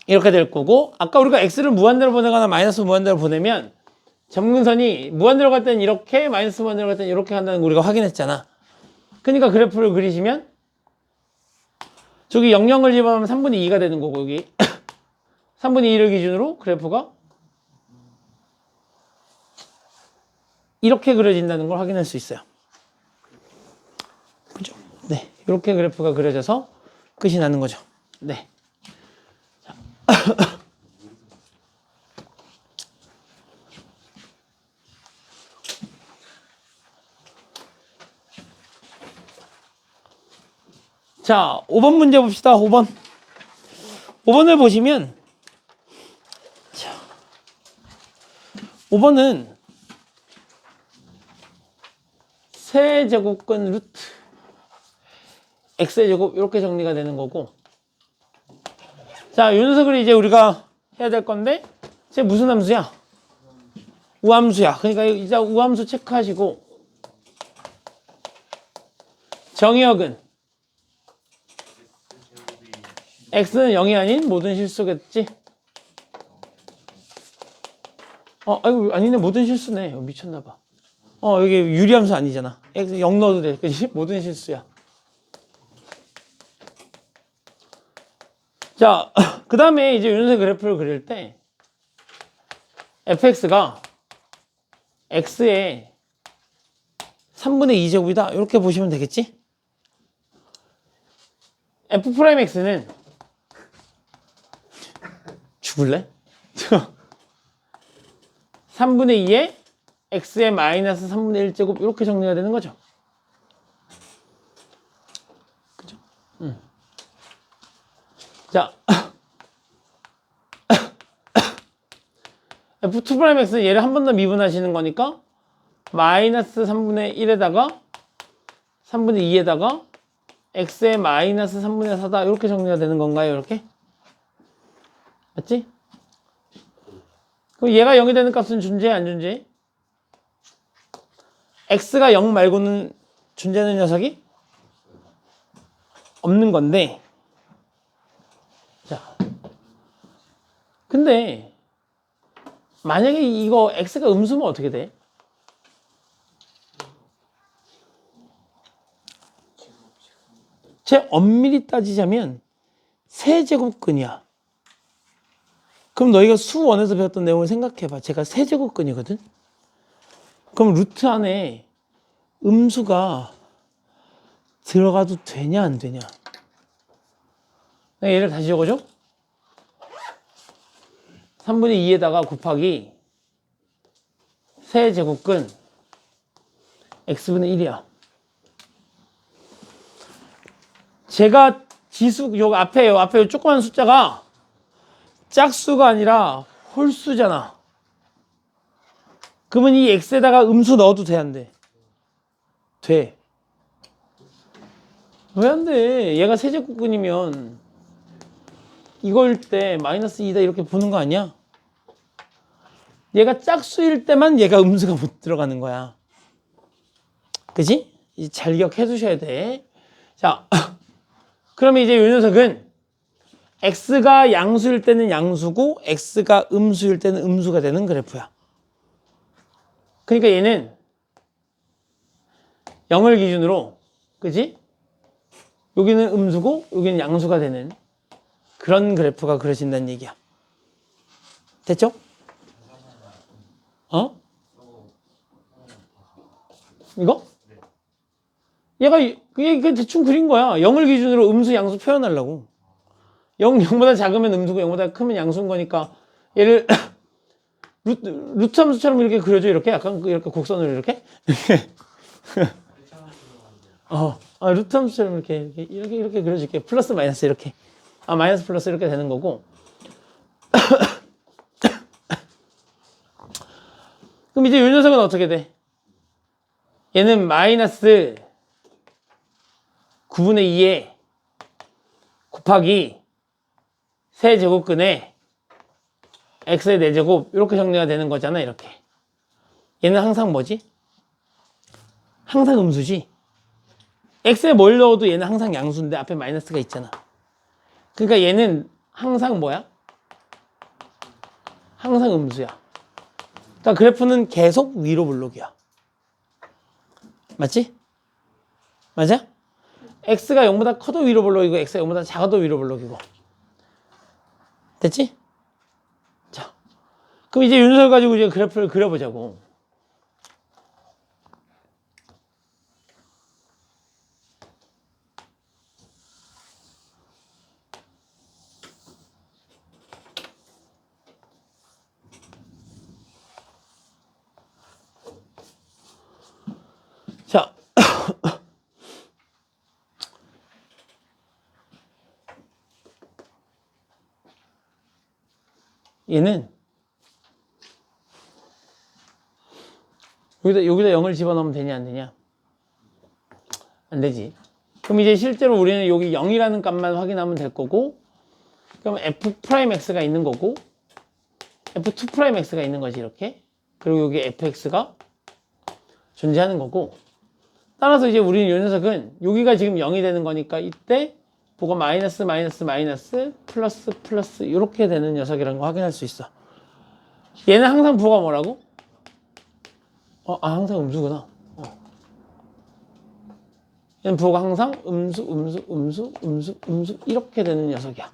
이렇게 될 거고, 아까 우리가 x를 무한대로 보내거나 마이너스 무한대로 보내면 점근선이 무한대로 갈 때는 이렇게, 마이너스 무한대로 갈 때는 이렇게 간다는 거 우리가 확인했잖아. 그러니까 그래프를 그리시면 저기 00을 집어넣으면 3분의 2가 되는 거고, 여기 3분의 2를 기준으로 그래프가 이렇게 그려진다는 걸 확인할 수 있어요. 그죠? 네, 이렇게 그래프가 그려져서 끝이 나는 거죠. 네. 자, 5번 문제 봅시다. 5번. 5번을 보시면, 자, 5번은 세제곱근 루트 x의 제곱 이렇게 정리가 되는 거고, 자, 이 녀석을 이제 우리가 해야 될 건데, 쟤 무슨 함수야? 우함수야. 그러니까 이제 우함수 체크하시고, 정의역은 x는 0이 아닌 모든 실수겠지? 아이고, 아니네. 모든 실수네. 미쳤나봐. 여기 유리함수 아니잖아. x 0 넣어도 돼. 그치? 모든 실수야. 자, 그 다음에 이제 윤세 그래프를 그릴 때 fx가 x의 3분의 2제곱이다. 이렇게 보시면 되겠지? f'x는 죽을래? 3분의 2에 x의 마이너스 3분의 1제곱 이렇게 정리가 되는 거죠. 그죠? 자, f2'x는 얘를 한 번 더 미분하시는 거니까 마이너스 3분의 1에다가 3분의 2에다가 x의 마이너스 3분의 4다 이렇게 정리가 되는 건가요? 이렇게? 맞지? 그럼 얘가 0이 되는 값은 존재해 안 존재해? x가 0 말고는 존재하는 녀석이 없는 건데, 자, 근데 만약에 이거 x가 음수면 어떻게 돼? 제 엄밀히 따지자면 세제곱근이야. 그럼 너희가 수원에서 배웠던 내용을 생각해봐. 제가 세제곱근이거든? 그럼 루트 안에 음수가 들어가도 되냐 안 되냐? 내가 얘를 다시 적어줘. 3분의 2에다가 곱하기 세제곱근 x분의 1이야. 제가 지수 요 앞에 요 조그만 숫자가 짝수가 아니라 홀수잖아. 그러면 이 x에다가 음수 넣어도 돼, 안 돼? 돼. 왜 안 돼? 얘가 세제곱근이면 이거일 때 마이너스 2다 이렇게 보는 거 아니야? 얘가 짝수일 때만 얘가 음수가 못 들어가는 거야. 그지? 잘 기억해 두셔야 돼. 자, 그러면 이제 이 녀석은 x가 양수일 때는 양수고 x가 음수일 때는 음수가 되는 그래프야. 그러니까 얘는 0을 기준으로, 그지? 여기는 음수고 여기는 양수가 되는 그런 그래프가 그려진다는 얘기야. 됐죠? 어? 이거? 얘가 그게 대충 그린 거야. 0을 기준으로 음수 양수 표현하려고. 0보다 작으면 음수고 0보다 크면 양수인 거니까 얘를 루트 함수처럼 이렇게 그려줘. 이렇게 약간 이렇게 곡선으로 이렇게 루트 함수처럼 이렇게 그려줄게. 플러스 마이너스 이렇게. 마이너스 플러스 이렇게 되는 거고. 그럼 이제 이 녀석은 어떻게 돼? 얘는 마이너스 9분의 2에 곱하기 세제곱근에 x의 4제곱 이렇게 정리가 되는 거잖아. 이렇게. 얘는 항상 뭐지? 항상 음수지. x에 뭘 넣어도 얘는 항상 양수인데 앞에 마이너스가 있잖아. 그러니까 얘는 항상 뭐야? 항상 음수야. 그러니까 그래프는 계속 위로 블록이야. 맞지? 맞아? x가 0보다 커도 위로 블록이고 x가 0보다 작아도 위로 블록이고. 됐지? 자, 그럼 이제 윤설 가지고 이제 그래프를 그려보자고. 자, 얘는 여기다 0을 집어넣으면 되냐 안 되냐? 안 되지. 그럼 이제 실제로 우리는 여기 0이라는 값만 확인하면 될 거고, 그럼 f'x가 있는 거고 f2'x가 있는 거지 이렇게. 그리고 여기 fx가 존재하는 거고, 따라서 이제 우리는 이 녀석은 여기가 지금 0이 되는 거니까 이때 뭐가 마이너스 마이너스 마이너스 플러스 플러스 이렇게 되는 녀석이라는 거 확인할 수 있어. 얘는 항상 부호가 뭐라고? 항상 음수구나. 얘는 부호가 항상 음수 음수 음수 음수 음수 이렇게 되는 녀석이야.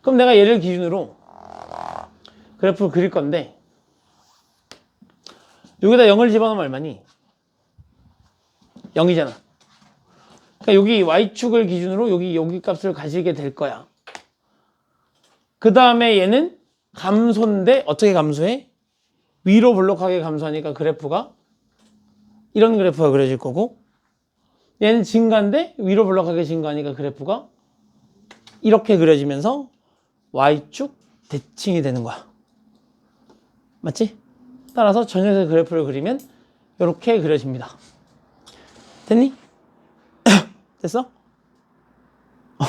그럼 내가 얘를 기준으로 그래프를 그릴 건데, 여기다 0을 집어넣으면 얼마니? 0이잖아. 그러니까 여기 y축을 기준으로 여기 값을 가지게 될 거야. 그 다음에 얘는 감소인데 어떻게 감소해? 위로 블록하게 감소하니까 그래프가 이런 그래프가 그려질 거고, 얘는 증가인데 위로 블록하게 증가하니까 그래프가 이렇게 그려지면서 y축 대칭이 되는 거야. 맞지? 따라서 전역의 그래프를 그리면 이렇게 그려집니다. 됐니? 됐어?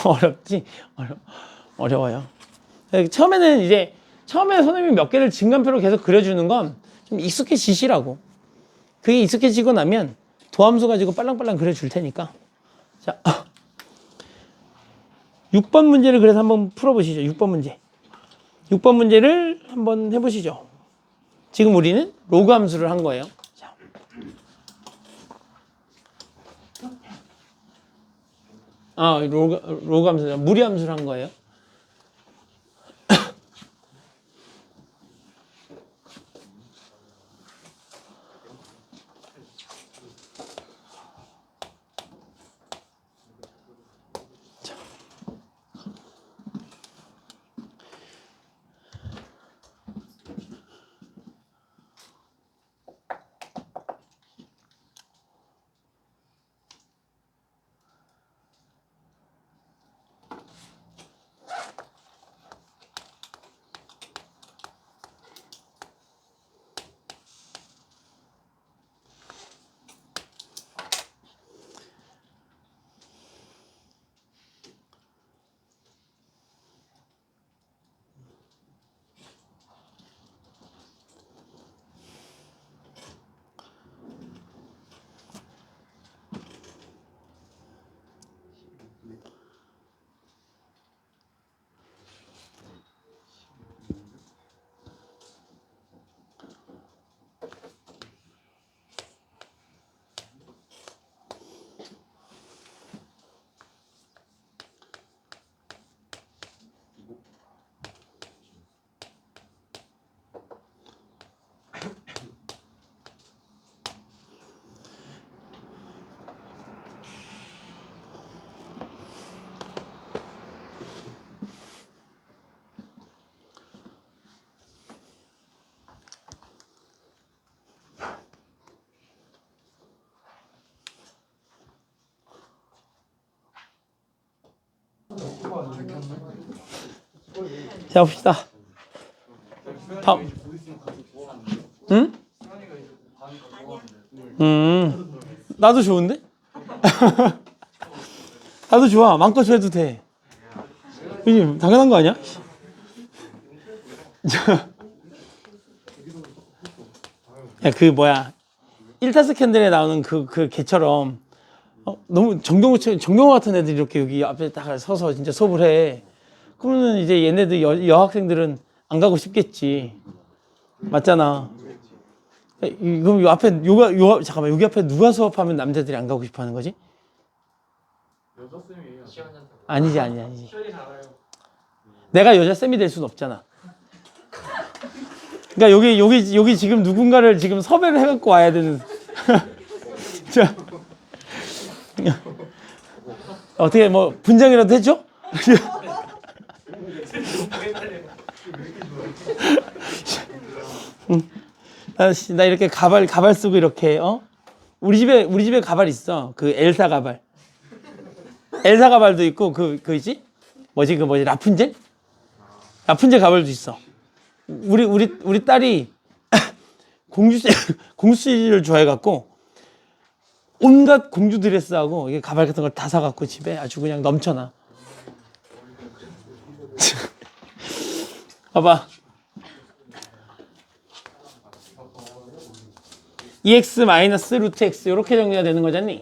어렵지? 어려워요. 처음에는 선생님이 몇 개를 증간표로 계속 그려주는 건 좀 익숙해지시라고. 그게 익숙해지고 나면 도함수 가지고 빨랑빨랑 그려줄 테니까. 자, 6번 문제를 그래서 한번 풀어보시죠. 6번 문제. 6번 문제를 한번 해보시죠. 지금 우리는 로그 함수를 한 거예요. 자. 로그 함수죠. 무리 함수를 한 거예요. 자, 봅시다. 다음. 응? 나도 좋은데? 나도 좋아. 마음껏 줘도 돼. 그지? 당연한 거 아니야? 야, 그 뭐야. 1타스 캔들에 나오는 그 개처럼 너무 정경호 같은 애들이 이렇게 여기 앞에 딱 서서 진짜 수업을 해. 그러면 이제 얘네들 여학생들은 안 가고 싶겠지. 맞잖아. 그럼 요 앞에 잠깐만, 여기 앞에 누가 수업하면 남자들이 안 가고 싶어 하는 거지? 아니지. 내가 여자 쌤이 될 순 없잖아. 그러니까 여기 지금 누군가를 지금 섭외를 해갖고 와야 되는. 자, 어떻게 뭐 분장이라도 해줘? 나 이렇게 가발 쓰고 이렇게 우리 집에 가발 있어. 그 엘사 가발. 엘사 가발도 있고 그지? 뭐지 라푼젤 가발도 있어. 우리 딸이 공주씨를 좋아해갖고 온갖 공주 드레스하고 이게 가발 같은 걸 다 사갖고 집에 아주 그냥 넘쳐나. 봐봐. EX 마이너스 루트 X 이렇게 정리가 되는 거잖니?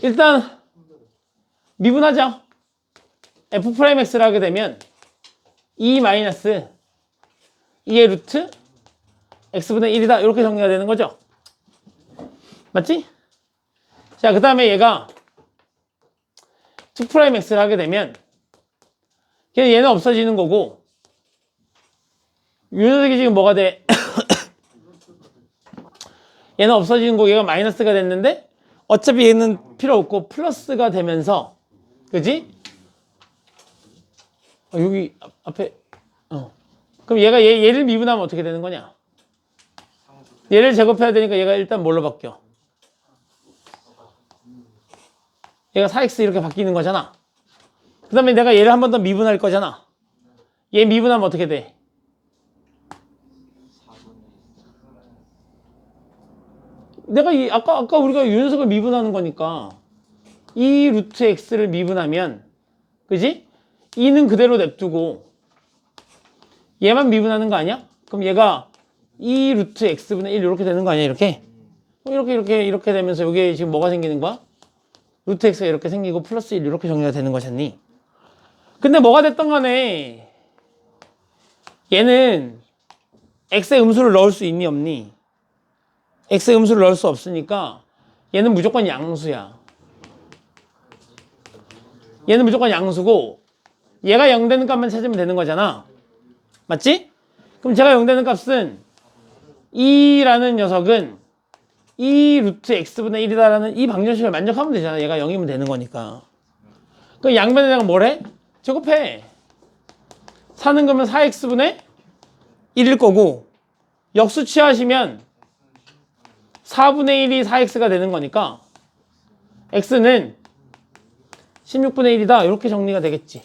일단 미분하죠. F 프라임 X를 하게 되면 E 마이너스 2의 루트 X분의 1이다 이렇게 정리가 되는 거죠. 맞지? 자, 그 다음에 얘가 2 프라임 X를 하게 되면 얘는 없어지는 거고, 이 녀석이 지금 뭐가 돼? 얘는 없어지는 거고 얘가 마이너스가 됐는데 어차피 얘는 필요 없고 플러스가 되면서, 그지? 여기 앞에 그럼 얘를 미분하면 어떻게 되는 거냐? 얘를 제곱해야 되니까 얘가 일단 뭘로 바뀌어? 얘가 4x 이렇게 바뀌는 거잖아. 그 다음에 내가 얘를 한 번 더 미분할 거잖아. 얘 미분하면 어떻게 돼? 내가 아까 우리가 이 녀석을 미분하는 거니까 이 루트 x를 미분하면, 그지? 2는 그대로 냅두고 얘만 미분하는 거 아니야? 그럼 얘가 2 루트 x분의 1 이렇게 되는 거 아니야? 이렇게 되면서 이게 지금 뭐가 생기는 거야? 루트 x가 이렇게 생기고 플러스 1 이렇게 정리가 되는 거잖니. 근데 뭐가 됐던 간에 얘는 x의 음수를 넣을 수 있니 없니? x의 음수를 넣을 수 없으니까 얘는 무조건 양수야. 얘는 무조건 양수고 얘가 0 되는 값만 찾으면 되는 거잖아. 맞지? 그럼 제가 0 되는 값은 2라는 녀석은 2 루트 x분의 1이다라는 이 방정식을 만족하면 되잖아. 얘가 0이면 되는 거니까. 그 양변에 내가 뭘 해? 제곱해. 사는 거면 4x분의 1일 거고, 역수 취하시면 4분의 1이 4x가 되는 거니까 x는 16분의 1이다 이렇게 정리가 되겠지.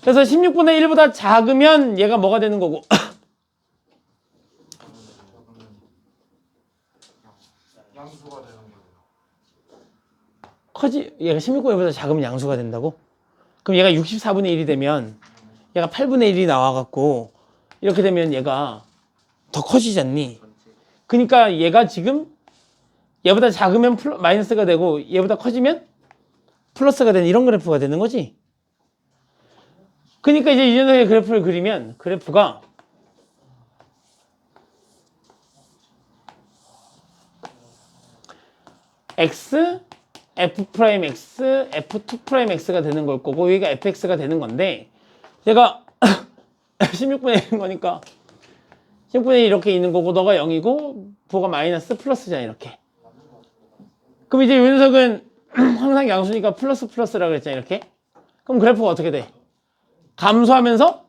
그래서 16분의 1보다 작으면 얘가 뭐가 되는 거고 양수가 되는 거예요. 커지, 얘가 16분의 1보다 작으면 양수가 된다고? 그럼 얘가 64분의 1이 되면 얘가 8분의 1이 나와갖고 이렇게 되면 얘가 더 커지지 않니? 그러니까 얘가 지금 얘보다 작으면 마이너스가 되고 얘보다 커지면 플러스가 되는 이런 그래프가 되는 거지. 그러니까 이제 이 녀석의 그래프를 그리면 그래프가 x, f 프라임 x, f2 프라임 x가 되는 걸 거고 여기가 fx가 되는 건데 얘가 16분의 1인 거니까 16분의 1 이렇게 있는 거고 너가 0이고 부호가 마이너스 플러스잖아 이렇게. 그럼 이제 이 녀석은 항상 양수니까 플러스 플러스라고 그랬잖아 이렇게. 그럼 그래프가 어떻게 돼? 감소하면서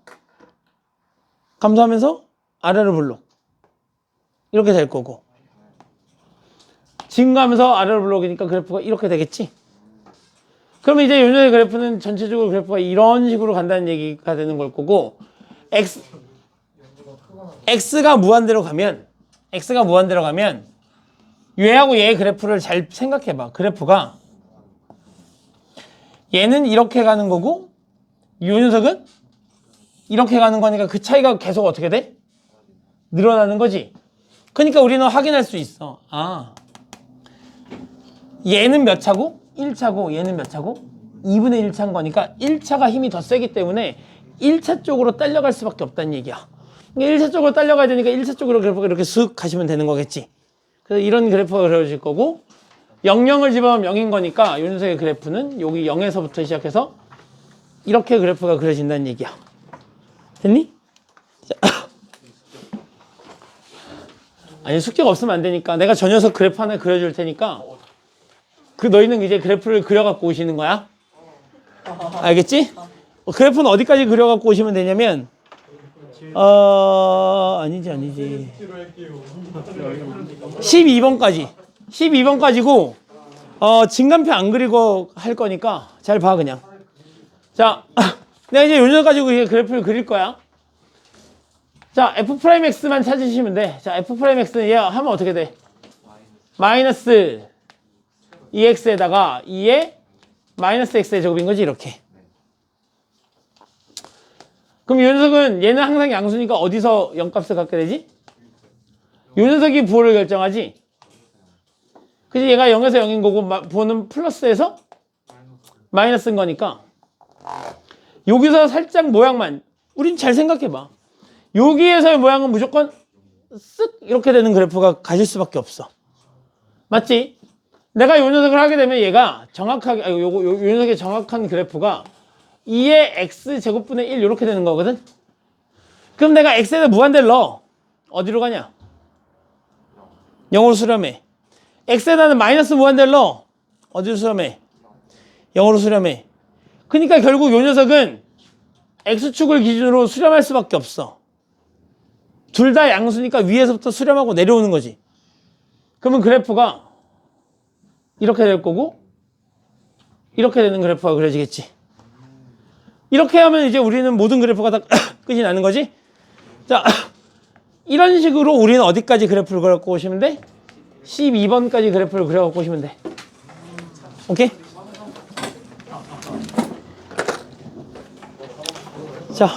아래로 블록 이렇게 될 거고, 증가하면서 아래로 블록이니까 그래프가 이렇게 되겠지. 그러면 이제 요 녀석의 그래프는 전체적으로 그래프가 이런 식으로 간다는 얘기가 되는 걸 거고, x가 무한대로 가면 얘하고 얘의 그래프를 잘 생각해봐. 그래프가 얘는 이렇게 가는 거고 요 녀석은 이렇게 가는 거니까 그 차이가 계속 어떻게 돼? 늘어나는 거지. 그러니까 우리는 확인할 수 있어. 아, 얘는 몇 차고? 1차고 얘는 몇 차고? 2분의 1 차인 거니까 1차가 힘이 더 세기 때문에 1차 쪽으로 딸려갈 수밖에 없다는 얘기야. 1차 쪽으로 딸려가야 되니까 1차 쪽으로 그래프가 이렇게 슥 가시면 되는 거겠지. 그래서 이런 그래프가 그려질 거고, 00을 집어넣으면 0인 거니까 요 녀석의 그래프는 여기 0에서부터 시작해서 이렇게 그래프가 그려진다는 얘기야. 됐니? 아니, 숙제가 없으면 안 되니까 내가 저 녀석 그래프 하나 그려줄 테니까 그 너희는 이제 그래프를 그려갖고 오시는 거야. 알겠지? 그래프는 어디까지 그려갖고 오시면 되냐면 아니지 12번까지고 진간표 안 그리고 할 거니까 잘 봐. 그냥 자, 내가 이제 요 녀석 가지고 그래프를 그릴 거야. 자, f'x만 찾으시면 돼. 자, f'x는 얘 하면 어떻게 돼? 마이너스 2x에다가 2에 마이너스 x의 제곱인 거지, 이렇게. 그럼 이 녀석은 얘는 항상 양수니까 어디서 0값을 갖게 되지? 이 녀석이 부호를 결정하지? 그치? 얘가 0에서 0인 거고 부호는 플러스에서 마이너스인 거니까 여기서 살짝 모양만 우린 잘 생각해봐. 여기에서의 모양은 무조건 쓱 이렇게 되는 그래프가 가실 수밖에 없어. 맞지? 내가 요 녀석을 하게 되면 얘가 정확하게 요 녀석의 정확한 그래프가 2의 x제곱분의 1 이렇게 되는 거거든. 그럼 내가 x에다 무한대를 넣어. 어디로 가냐? 0으로 수렴해. x에다는 마이너스 무한대를 넣어. 어디로 수렴해? 0으로 수렴해. 그러니까 결국 요 녀석은 x축을 기준으로 수렴할 수밖에 없어. 둘 다 양수니까 위에서부터 수렴하고 내려오는 거지. 그러면 그래프가 이렇게 될 거고 이렇게 되는 그래프가 그려지겠지. 이렇게 하면 이제 우리는 모든 그래프가 다 끝이 나는 거지. 자, 이런 식으로 우리는 어디까지 그래프를 그려갖고 오시면 돼? 12번까지 그래프를 그려갖고 오시면 돼. 오케이? 자,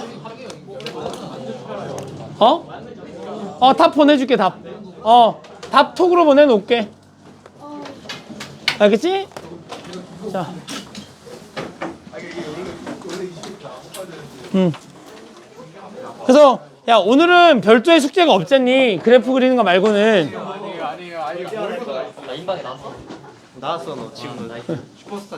답 보내줄게. 답 톡으로 보내놓을게. 알겠지? 자, 그래서 야, 오늘은 별도의 숙제가 없잖니. 그래프 그리는 거 말고는. 아니에요. 인방에 나왔어. 너 지금 슈퍼스타